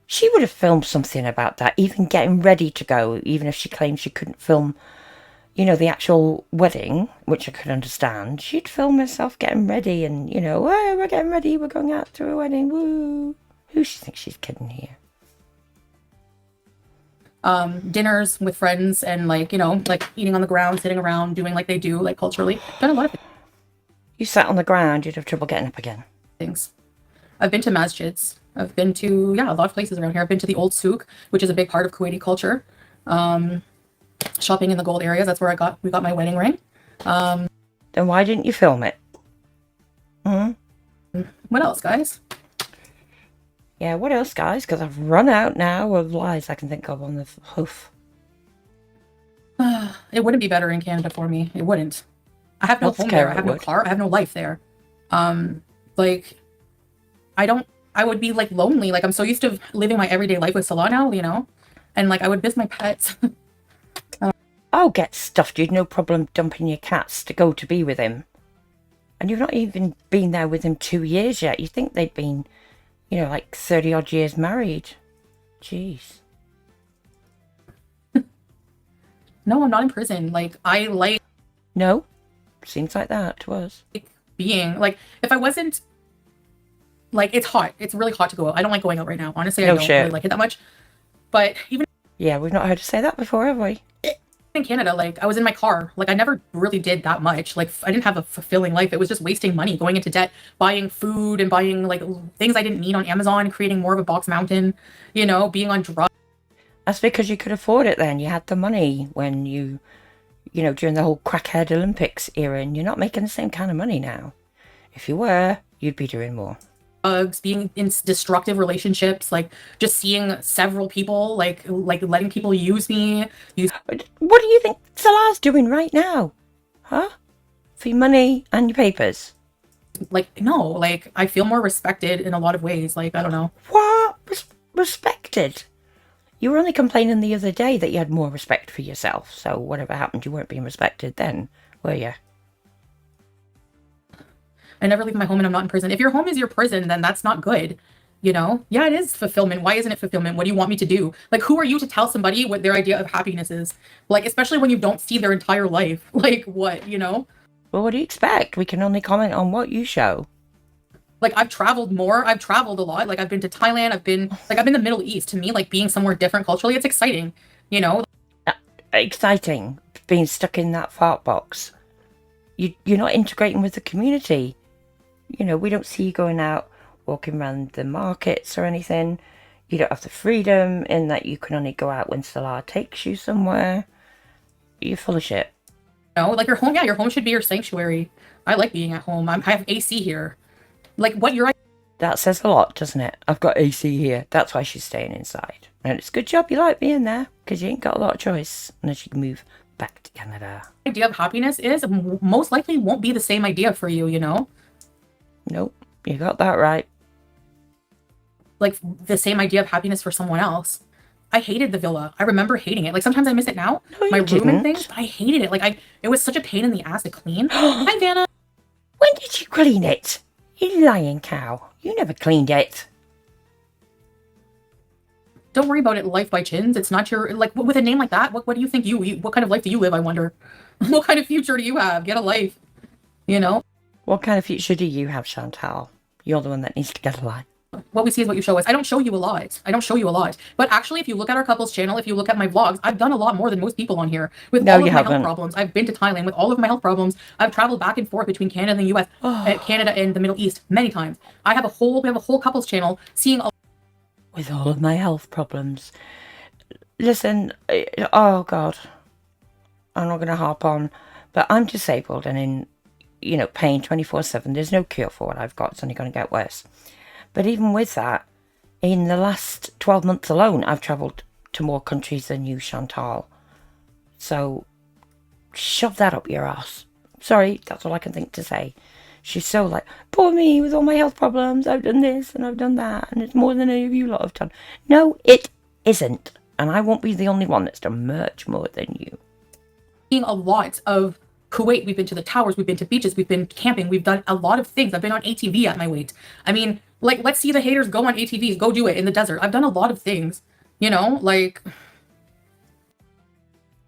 She would have filmed something about that, even getting ready to go, even if she claimed she couldn't film, you know, the actual wedding, which I could understand. She'd film herself getting ready and, you know, oh, we're getting ready, we're going out to a wedding, woo. Who she thinks she's kidding here? Dinners with friends and like, you know, like eating on the ground, sitting around, doing like they do, like culturally. Done a lot of You sat on the ground, you'd have trouble getting up again. things. I've been to masjids. I've been to, yeah, a lot of places around here. I've been to the old souk, which is a big part of Kuwaiti culture. Shopping in the gold areas. That's where we got my wedding ring. Then why didn't you film it? What else, guys? Yeah, what else, guys? Because I've run out now of lies I can think of on the hoof. It wouldn't be better in Canada for me. It wouldn't. I have no home there. I have no car. I have no life there. Like, I would be like lonely. Like, I'm so used to living my everyday life with Salah now, you know? And like, I would miss my pets. Oh, get stuffed. You'd no problem dumping your cats to go to be with him. And you've not even been there with him 2 years yet. You think they'd been, you know, like 30 odd years married. Jeez. No, I'm not in prison. Like, I like... No? Seems like that to us. being, like, if I wasn't... Like, it's hot. It's really hot to go out. I don't like going out right now. Honestly, I don't really like it that much. But even... Yeah, we've not heard you say that before, have we? in Canada, like, I was in my car. Like, I never really did that much. Like, I didn't have a fulfilling life. It was just wasting money, going into debt, buying food and buying, like, things I didn't need on Amazon, creating more of a box mountain, you know, being on drugs. That's because you could afford it then. You had the money when you know, during the whole crackhead Olympics era, and you're not making the same kind of money now. If you were, you'd be doing more. Being in destructive relationships, like just seeing several people, like letting people use me. What do you think Salah's doing right now? Huh? For your money and your papers? Like, no, like, I feel more respected in a lot of ways. Like, I don't know. What? Respected? You were only complaining the other day that you had more respect for yourself. So whatever happened, you weren't being respected then, were you? I never leave my home and I'm not in prison. If your home is your prison, then that's not good. You know? Yeah, it is fulfillment. Why isn't it fulfillment? What do you want me to do? Like, who are you to tell somebody what their idea of happiness is? Like, especially when you don't see their entire life. Like, what, you know? Well, what do you expect? We can only comment on what you show. Like, I've traveled more. I've traveled a lot. Like, I've been to Thailand. I've been the Middle East. To me, like, being somewhere different culturally, it's exciting, you know? Exciting. Being stuck in that fart box. You're not integrating with the community. You know, we don't see you going out, walking around the markets or anything. You don't have the freedom in that you can only go out when Salah takes you somewhere. You're full of shit. You know, like your home, yeah, your home should be your sanctuary. I like being at home. I have AC here. Like, what you're... That says a lot, doesn't it? I've got AC here. That's why she's staying inside. And it's a good job you like being there, because you ain't got a lot of choice unless you can move back to Canada. Idea of happiness is most likely won't be the same idea for you, you know? Nope, you got that right. Like, the same idea of happiness for someone else. I hated the villa. I remember hating it. Like, sometimes I miss it now. No, my room didn't. and things. But I hated it. Like, it was such a pain in the ass to clean. Hi, Vanna. When did you clean it? You lying cow. You never cleaned it. Don't worry about it, life by chins. It's not your, like, with a name like that, what do you think what kind of life do you live, I wonder? What kind of future do you have? Get a life, you know? What kind of future do you have, Chantal? You're the one that needs to get a life. What we see is what you show us. I don't show you a lot. I don't show you a lot. But actually, if you look at our couple's channel, if you look at my vlogs, I've done a lot more than most people on here. With No, all of you my haven't. health problems. I've been to Thailand with all of my health problems. I've traveled back and forth between Canada and the US, Canada and the Middle East many times. We have a whole couple's channel seeing With all of my health problems. Listen, oh God. I'm not going to harp on, but I'm disabled and in, you know, pain 24/7. There's no cure for what I've got. It's only going to get worse. But even with that, in the last 12 months alone, I've travelled to more countries than you, Chantal. So, shove that up your ass. Sorry, that's all I can think to say. She's so like, poor me with all my health problems. I've done this and I've done that. And it's more than any of you lot have done. No, it isn't. And I won't be the only one that's done much more than you. seeing a lot of Kuwait. We've been to the towers, we've been to beaches, we've been camping, we've done a lot of things. I've been on ATV at my weight. I mean, like, let's see the haters go on ATVs, go do it in the desert. I've done a lot of things, you know, like.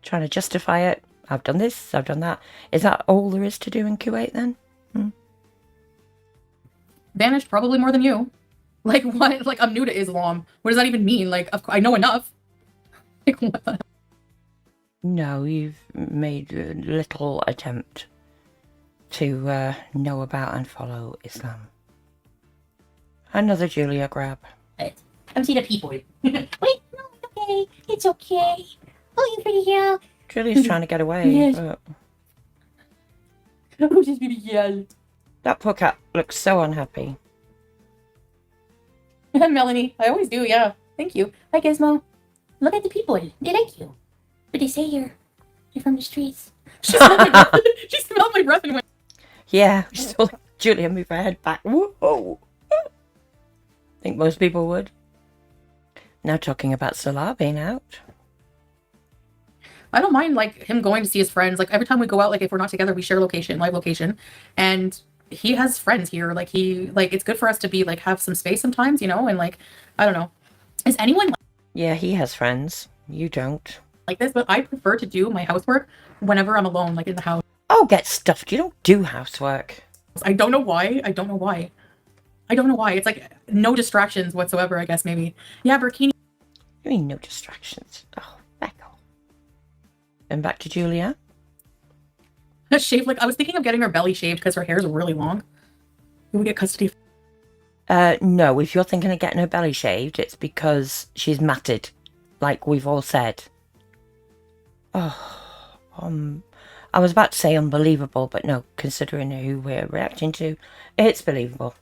Trying to justify it. I've done this, I've done that. Is that all there is to do in Kuwait then? Vanished probably more than you. Like, what? Like, I'm new to Islam. What does that even mean? Like, I know enough. Like, what? No, you've made a little attempt to know about and follow Islam. Another Julia grab. I'm seeing the people. Wait, no, it's okay. It's okay. Oh, you pretty girl. Julia's trying to get away. Yes. But Oh, just baby girl. that poor cat looks so unhappy. Melanie, I always do, yeah. Thank you. Hi, Gizmo. Look at the people. They like you. But they say you're from the streets. She smelled my breath. She smelled my breath and went, Yeah, we saw Julia move her head back. Whoa! Think most people would. Now talking about Salah being out. I don't mind, like, him going to see his friends. Like, every time we go out, like, if we're not together, we share location, live location. And he has friends here. Like, it's good for us to be, like, have some space sometimes, you know? And, like, I don't know. Is anyone Yeah, he has friends. You don't. like this? But I prefer to do my housework whenever I'm alone, like, in the house. Oh, get stuffed. You don't do housework. I don't know why. I don't know why. I don't know why. It's, like, no distractions whatsoever, I guess, maybe. Yeah, Burkini. You mean no distractions? Oh, back off. And back to Julia. Shaved, like, I was thinking of getting her belly shaved because her hair is really long. We would get custody. No, if you're thinking of getting her belly shaved, it's because she's matted, like we've all said. Oh, I was about to say unbelievable, but no, considering who we're reacting to, it's believable.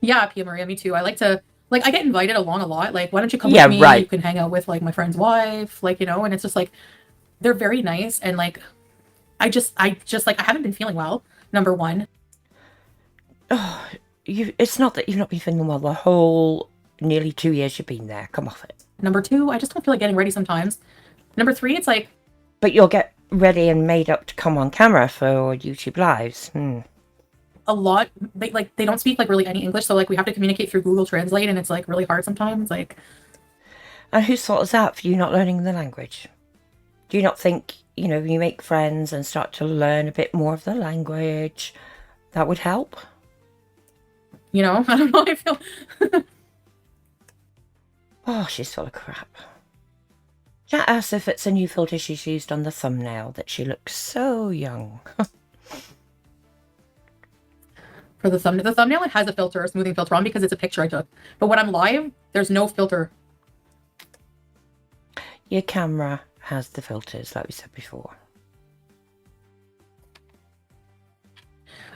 Yeah, Pia Maria, me too. I like to, like, I get invited along a lot. Like, why don't you come Yeah, with me? right. You can hang out with, like, my friend's wife, like, you know, and it's just, like, they're very nice. And, like, I just, like, I haven't been feeling well, number one. Oh, it's not that you've not been feeling well the whole nearly 2 years you've been there. Come off it. Number two, I just don't feel like getting ready sometimes. Number three, it's like, But you'll get ready and made up to come on camera for YouTube lives. a lot, they don't speak, like, really any English. So, like, we have to communicate through Google Translate, and it's, like, really hard sometimes. Like, And whose fault is that for you not learning the language? Do you not think, you know, you make friends and start to learn a bit more of the language, that would help? you know, I don't know. I feel Oh, she's full of crap. Chat asks if it's a new filter she's used on the thumbnail, that she looks so young. for the thumbnail, it has a filter, a smoothing filter on because it's a picture I took. But when I'm live, there's no filter. Your camera has the filters, like we said before.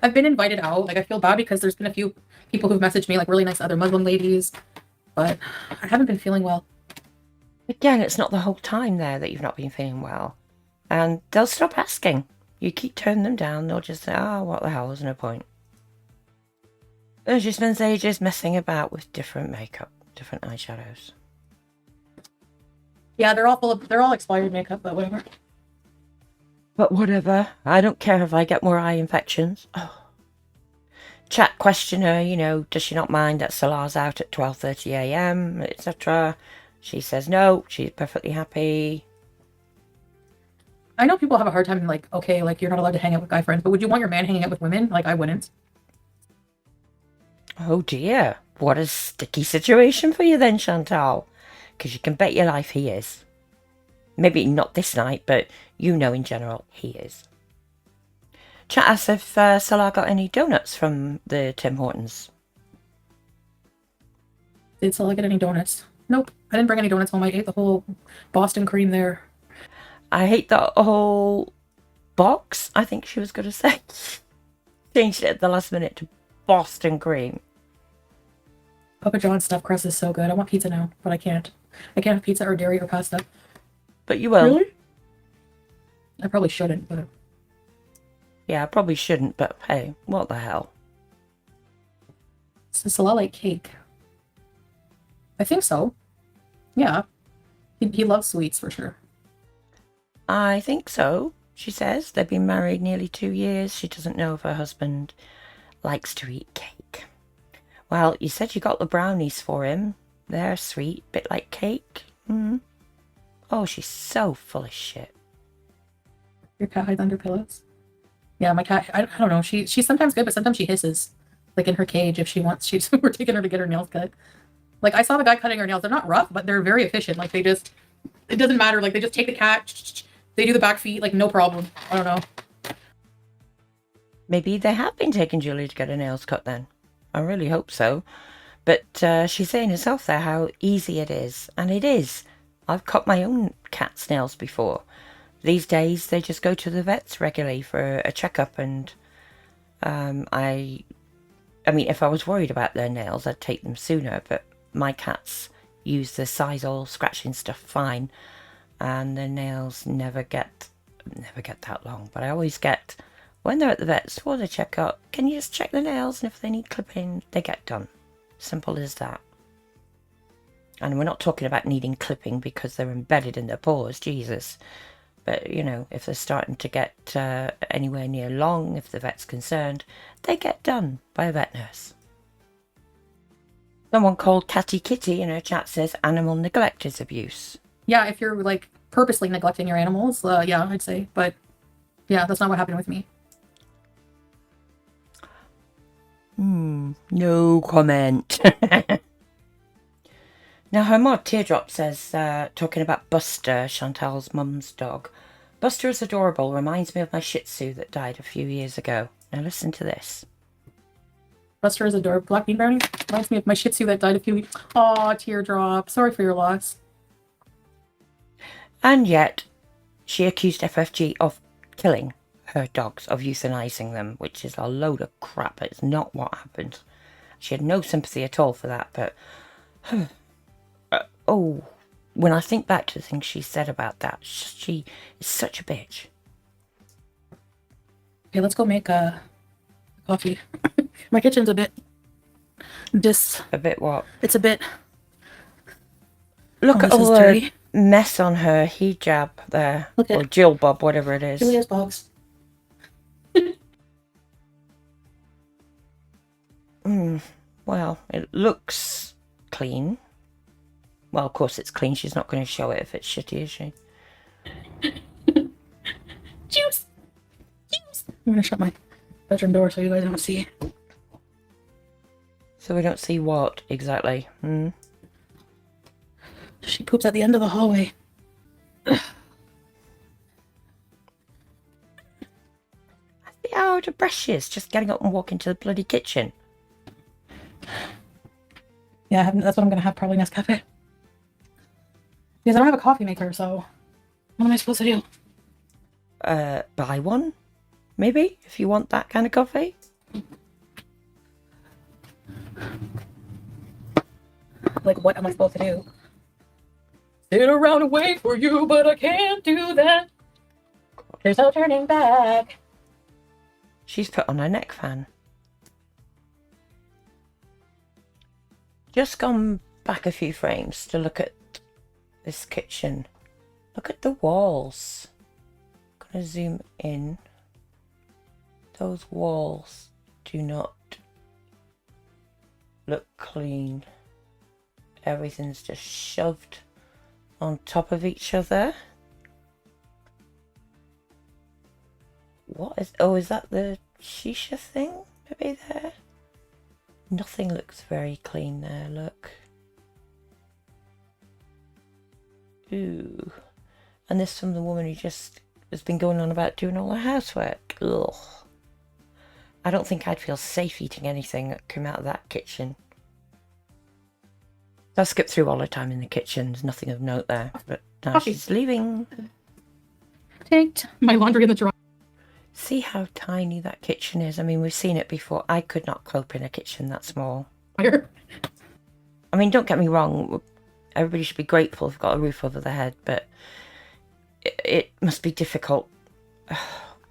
I've been invited out. Like, I feel bad because there's been a few people who've messaged me, like, really nice other Muslim ladies, but I haven't been feeling well. Again, it's not the whole time there that you've not been feeling well. And they'll stop asking. You keep turning them down, they'll just say, oh, what the hell, there's no point. And she spends ages messing about with different makeup, different eyeshadows. Yeah, they're all expired makeup, but whatever. But whatever, I don't care if I get more eye infections. Oh. Chat question her, you know, does she not mind that Salar's out at 12:30 a.m, etc. She says no, she's perfectly happy. I know people have a hard time, like, okay, like, you're not allowed to hang out with guy friends, but would you want your man hanging out with women? Like, I wouldn't. Oh dear, what a sticky situation for you then, Chantal. Because you can bet your life he is. Maybe not this night, but you know in general he is. Chat asks if Salar got any donuts from the Tim Hortons. Did Salah get any donuts? Nope. I didn't bring any donuts home. I ate the whole Boston cream there. I hate that whole box, I think she was going to say. Changed it at the last minute to Boston cream. Papa John's stuffed crust is so good. I want pizza now, but I can't. I can't have pizza or dairy or pasta. But you will. Really? I probably shouldn't, but... Yeah, I probably shouldn't, but hey, what the hell. Does Salah like cake? I think so. Yeah. He loves sweets for sure. I think so, she says. They've been married nearly 2 years. She doesn't know if her husband likes to eat cake. Well, you said you got the brownies for him. They're sweet, bit like cake. Oh, she's so full of shit. Your cat hides under pillows? Yeah, my cat, I don't know. She's sometimes good, but sometimes she hisses. Like in her cage if she wants. We're taking her to get her nails cut. Like, I saw the guy cutting her nails. They're not rough, but they're very efficient. Like, it doesn't matter. Like, they just take the cat, they do the back feet, like, no problem. I don't know. Maybe they have been taking Julie to get her nails cut then. I really hope so. But she's saying herself there how easy it is. And it is. I've cut my own cat's nails before. These days, they just go to the vets regularly for a checkup. And I mean, if I was worried about their nails, I'd take them sooner. But my cats use the Sizol scratching stuff fine. And their nails never get that long. But I always get, when they're at the vets for the checkup, can you just check the nails? And if they need clipping, they get done. Simple as that. And we're not talking about needing clipping because they're embedded in their paws, Jesus. But, you know, if they're starting to get anywhere near long, if the vet's concerned, they get done by a vet nurse. Someone called Catty Kitty in her chat says animal neglect is abuse. Yeah, if you're, like, purposely neglecting your animals, yeah, I'd say. But, yeah, that's not what happened with me. No comment. Now, her mod Teardrop says, talking about Buster, Chantal's mum's dog. Buster is adorable, reminds me of my Shih Tzu that died a few years ago. Now listen to this. Buster is adorable. Black bean brownie reminds me of my Shih Tzu that died a few weeks. Aw, Teardrop. Sorry for your loss. And yet, she accused FFG of killing her dogs, of euthanizing them, which is a load of crap. It's not what happened. She had no sympathy at all for that, but... oh, when I think back to the things she said about that, she is such a bitch. Okay, let's go make coffee. My kitchen's a bit... A bit what? It's a bit... Look Oh, at this all is the dirty. mess on her hijab there. Look at or jilbab, whatever it is. Julia's box. Well, it looks clean. Well, of course it's clean. She's not going to show it if it's shitty, is she? Juice! Juice! I'm gonna shut my bedroom door so you guys don't see. So we don't see what exactly? She poops at the end of the hallway. The hour to brush she is, just getting up and walking to the bloody kitchen. Yeah, that's what I'm gonna have, probably Nescafe. Because I don't have a coffee maker, so what am I supposed to do? Buy one? Maybe, if you want that kind of coffee? Like, what am I supposed to do? Sit around and wait for you, but I can't do that. There's no turning back. She's put on her neck fan. Just gone back a few frames to look at this kitchen. Look at the walls. I'm gonna zoom in. Those walls do not look clean. Everything's just shoved on top of each other. What is... oh, is that the shisha thing? Maybe there? Nothing looks very clean there, look. Ooh. And this from the woman who just has been going on about doing all the housework. Ugh. I don't think I'd feel safe eating anything that came out of that kitchen. I'll skip through all the time in the kitchen. There's nothing of note there. But now she's leaving. Tanked my laundry in the dryer. See how tiny that kitchen is? I mean, we've seen it before. I could not cope in a kitchen that small. I mean, don't get me wrong. Everybody should be grateful if they've got a roof over their head. But it must be difficult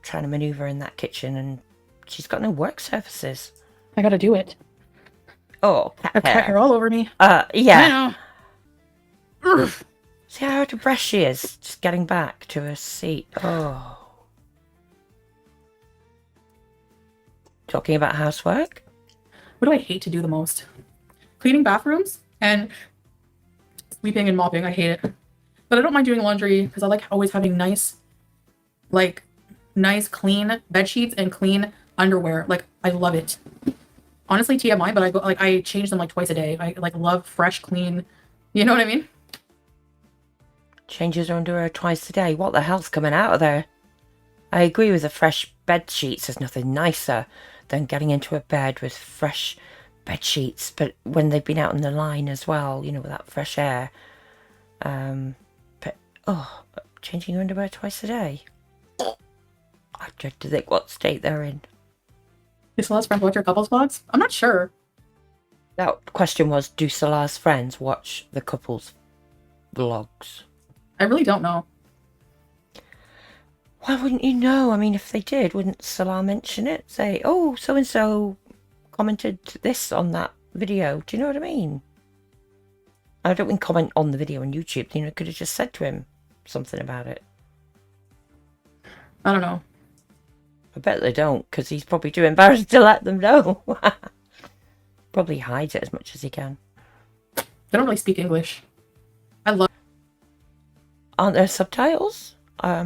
trying to manoeuvre in that kitchen. And she's got no work surfaces. I gotta do it. Oh, cat hair all over me. Yeah. I know. See how out of breath she is, just getting back to her seat. Oh. Talking about housework? What do I hate to do the most? Cleaning bathrooms and sweeping and mopping. I hate it. But I don't mind doing laundry because I like always having nice clean bed sheets and clean underwear. Like, I love it. Honestly, TMI, but I change them like twice a day. I like love fresh, clean. You know what I mean? Changes her underwear twice a day. What the hell's coming out of there? I agree with the fresh bed sheets. There's nothing nicer than getting into a bed with fresh bed sheets. But when they've been out in the line as well, you know, with that fresh air. But changing your underwear twice a day. I dread to think what state they're in. Do Salah's friends watch your couples vlogs? I'm not sure. That question was, do Salah's friends watch the couple's vlogs? I really don't know. Why wouldn't you know? I mean, if they did, wouldn't Salah mention it? Say, oh, so-and-so commented this on that video. Do you know what I mean? I don't mean comment on the video on YouTube. You know, could have just said to him something about it. I don't know. I bet they don't, because he's probably too embarrassed to let them know. Probably hides it as much as he can. They don't really speak English. Aren't there subtitles? I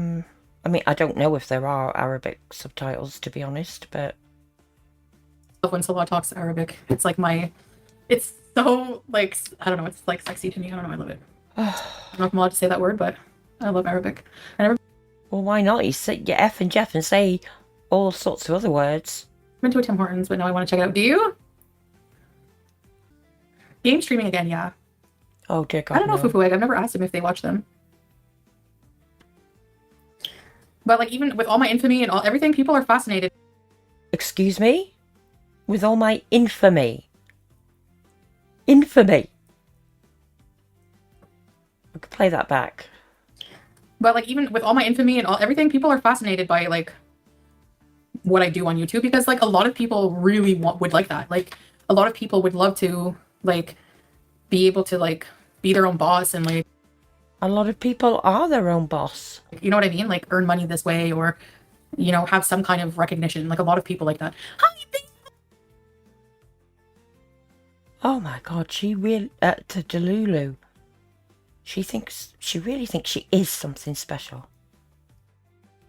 mean, I don't know if there are Arabic subtitles, to be honest, but... I love when Salah talks Arabic. It's like it's so, like, I don't know, it's like sexy to me. I don't know, I love it. I don't know if I'm allowed to say that word, but I love Arabic. Well, why not? You say your F and Jeff and say all sorts of other words. I've been to a Tim Hortons, but now I want to check it out. Do you? Game streaming again, yeah. Oh, dear God, I don't know, no. Fufu Egg. I've never asked him if they watch them. But, like, even with all my infamy and everything, people are fascinated. Excuse me? With all my infamy. Infamy. I could play that back. But, like, even with all my infamy and everything, people are fascinated by, like, what I do on YouTube. Because, like, a lot of people really would like that. Like, a lot of people would love to, like, be able to, like, be their own boss and, like... A lot of people are their own boss. You know what I mean? Like, earn money this way or, you know, have some kind of recognition. Like, a lot of people like that. Oh my God, she really... to Delulu. She really thinks she is something special.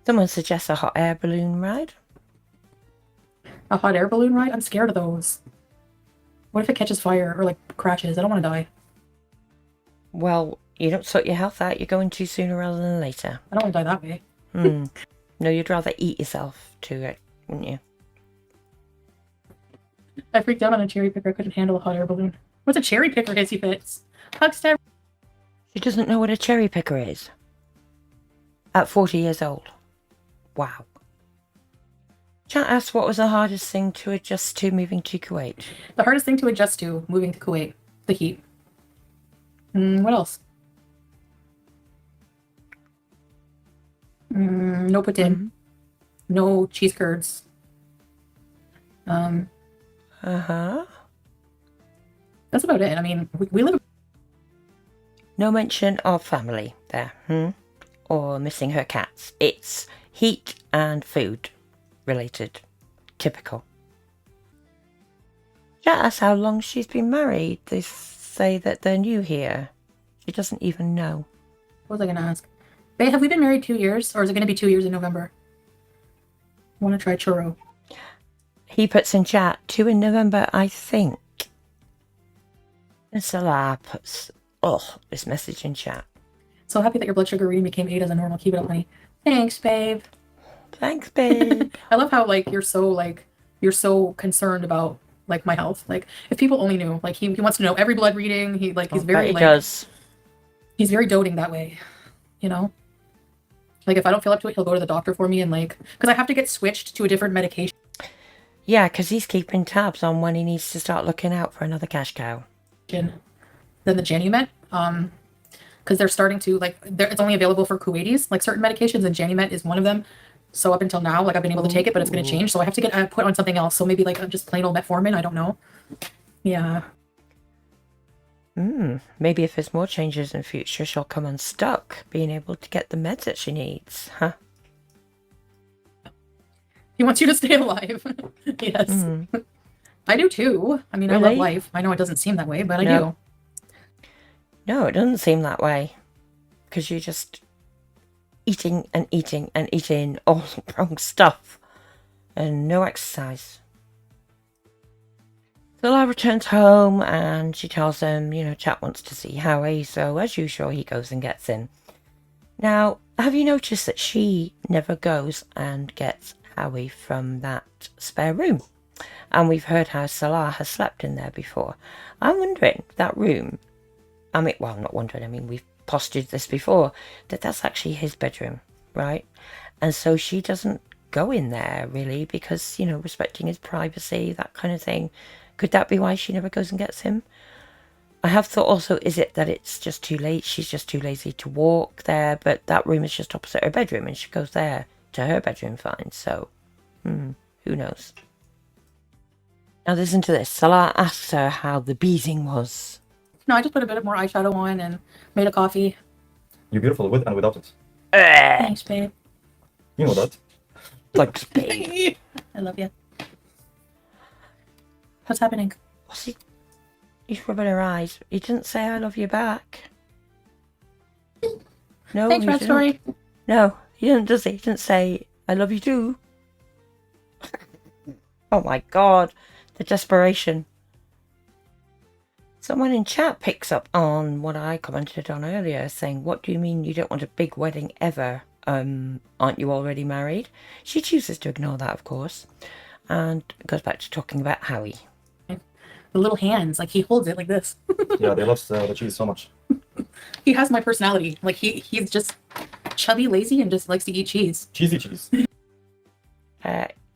Someone suggests a hot air balloon ride. A hot air balloon ride? I'm scared of those. What if it catches fire or, like, crashes? I don't want to die. Well, you don't sort your health out, you're going to sooner rather than later. I don't want to die that way. No, you'd rather eat yourself to it, wouldn't you? I freaked out on a cherry picker. I couldn't handle a hot air balloon. What's a cherry picker, Hissy Fits? Huckster. She doesn't know what a cherry picker is. At 40 years old. Wow. Chat asked what was the hardest thing to adjust to moving to Kuwait. The hardest thing to adjust to moving to Kuwait. The heat. What else? No poutine. No cheese curds. Uh-huh. That's about it. I mean, we live... No mention of family there, or missing her cats. It's heat and food related. Typical. Chat asks how long she's been married. They say that they're new here. She doesn't even know. What was I gonna ask? Babe, have we been married 2 years? Or is it gonna be 2 years in November? I wanna try churro. He puts in chat, 2 in November, I think. And Salah puts, this message in chat. So happy that your blood sugar reading became 8 as a normal. Keep it up, honey. Thanks, babe. Thanks, babe. I love how you're so concerned about my health. Like if people only knew, he wants to know every blood reading. He's very does. He's very doting that way, you know? Like if I don't feel up to it, he'll go to the doctor for me and because I have to get switched to a different medication. Yeah, because he's keeping tabs on when he needs to start looking out for another cash cow. Than the Genumet. Because they're starting to it's only available for Kuwaitis, certain medications, and Genumet is one of them. So up until now, I've been able to take it, but it's going to change. So I have to get put on something else. So maybe just plain old metformin. I don't know. Yeah. Maybe if there's more changes in future, she'll come unstuck, being able to get the meds that she needs, huh? He wants you to stay alive. Yes. I do too. I mean, Really? I love life. I know it doesn't seem that way, but I do. No, it doesn't seem that way. Because you're just eating and eating and eating all the wrong stuff. And no exercise. Salah returns home and she tells him, Chat wants to see Howie, so as usual he goes and gets him. Now, have you noticed that she never goes and gets Howie from that spare room? And we've heard how Salah has slept in there before. I'm wondering, that room, not wondering, we've postured this before, that's actually his bedroom, right? And so she doesn't go in there, really, because, respecting his privacy, that kind of thing. Could that be why she never goes and gets him? I have thought also, is it that it's just too late? She's just too lazy to walk there, but that room is just opposite her bedroom, and she goes there to her bedroom fine, so, who knows? Now listen to this. Salah asks her how the beezing was. No, I just put a bit of more eyeshadow on and made a coffee. You're beautiful with and without it. Thanks, babe. You know that. Like speed. I love you. What's happening? What's he? He's rubbing her eyes. He didn't say I love you back. No, Thanks, he Red didn't. Story. No, he didn't, does he? He didn't say I love you too. Oh my god, the desperation. Someone in chat picks up on what I commented on earlier, saying, what do you mean you don't want a big wedding ever? Aren't you already married? She chooses to ignore that, of course, and goes back to talking about Howie. The little hands, he holds it like this. Yeah, they love the cheese so much. He has my personality. He's just chubby, lazy, and just likes to eat cheese. Cheesy cheese.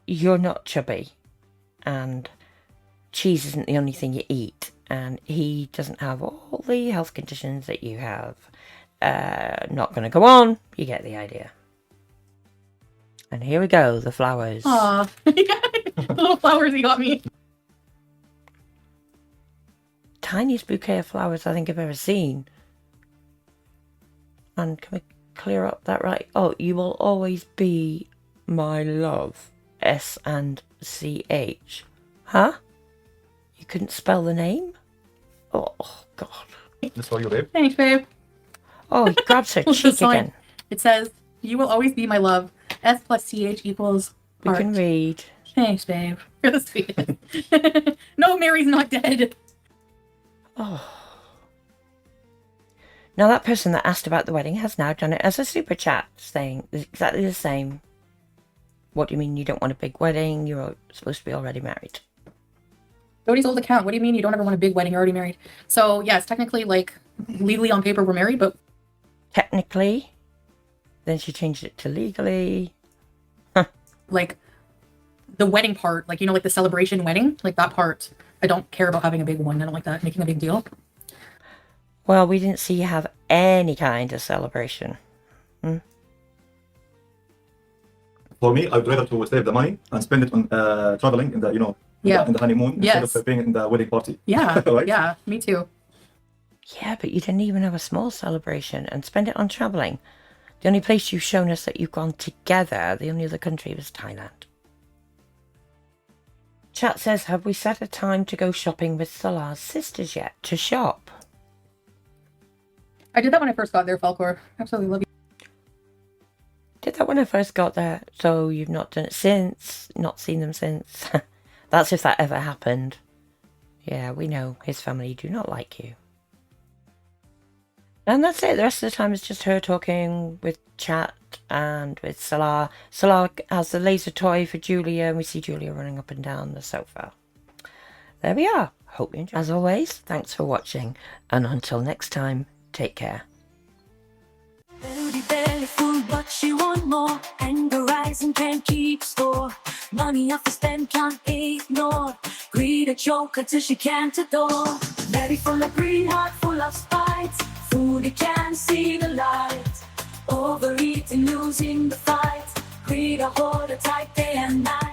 You're not chubby, and cheese isn't the only thing you eat, and he doesn't have all the health conditions that you have. Not going to go on. You get the idea. And here we go, the flowers. Aw. The little flowers he got me. Tiniest bouquet of flowers I think I've ever seen. And can we clear up that right? Oh, you will always be my love. S and CH. Huh? You couldn't spell the name? Oh, God. This for you, babe. Thanks, babe. Oh, he grabs her What's the cheek sign? again. It says, you will always be my love. S plus CH equals We heart. can read. Thanks, babe. You're the sweetest. No, Mary's not dead. Oh. Now that person that asked about the wedding has now done it as a super chat, saying exactly the same. What do you mean you don't want a big wedding? You're supposed to be already married. Cody's old account. What do you mean you don't ever want a big wedding? You're already married. So, yes, technically, legally on paper, we're married, but... Technically. Then she changed it to legally. The wedding part, the celebration wedding, that part, I don't care about having a big one. I don't like that, making a big deal. Well, we didn't see you have any kind of celebration. For me, I would rather to save the money and spend it on traveling in the, in the honeymoon instead of paying it in the wedding party. Yeah, Right? yeah, me too. Yeah, but you didn't even have a small celebration and spend it on travelling. The only place you've shown us that you've gone together, the only other country was Thailand. Chat says, have we set a time to go shopping with Salah's sisters yet? To shop? I did that when I first got there, Falcor. Absolutely love you. Did that when I first got there. So you've not done it since? Not seen them since? That's if that ever happened. Yeah, we know his family do not like you. And that's it. The rest of the time is just her talking with Chat and with Salah. Salah has the laser toy for Julia, and we see Julia running up and down the sofa. There we are. Hope you enjoy. As always, thanks for watching, and until next time, take care. Belly, belly full, but she want more. Anger rising, can't keep score. Money off the spend, can't ignore. Greed a joker till she can't adore. Belly full of greed, heart full of spite. Foodie can't see the light. Overeating, losing the fight. Greed a hold her tight day and night.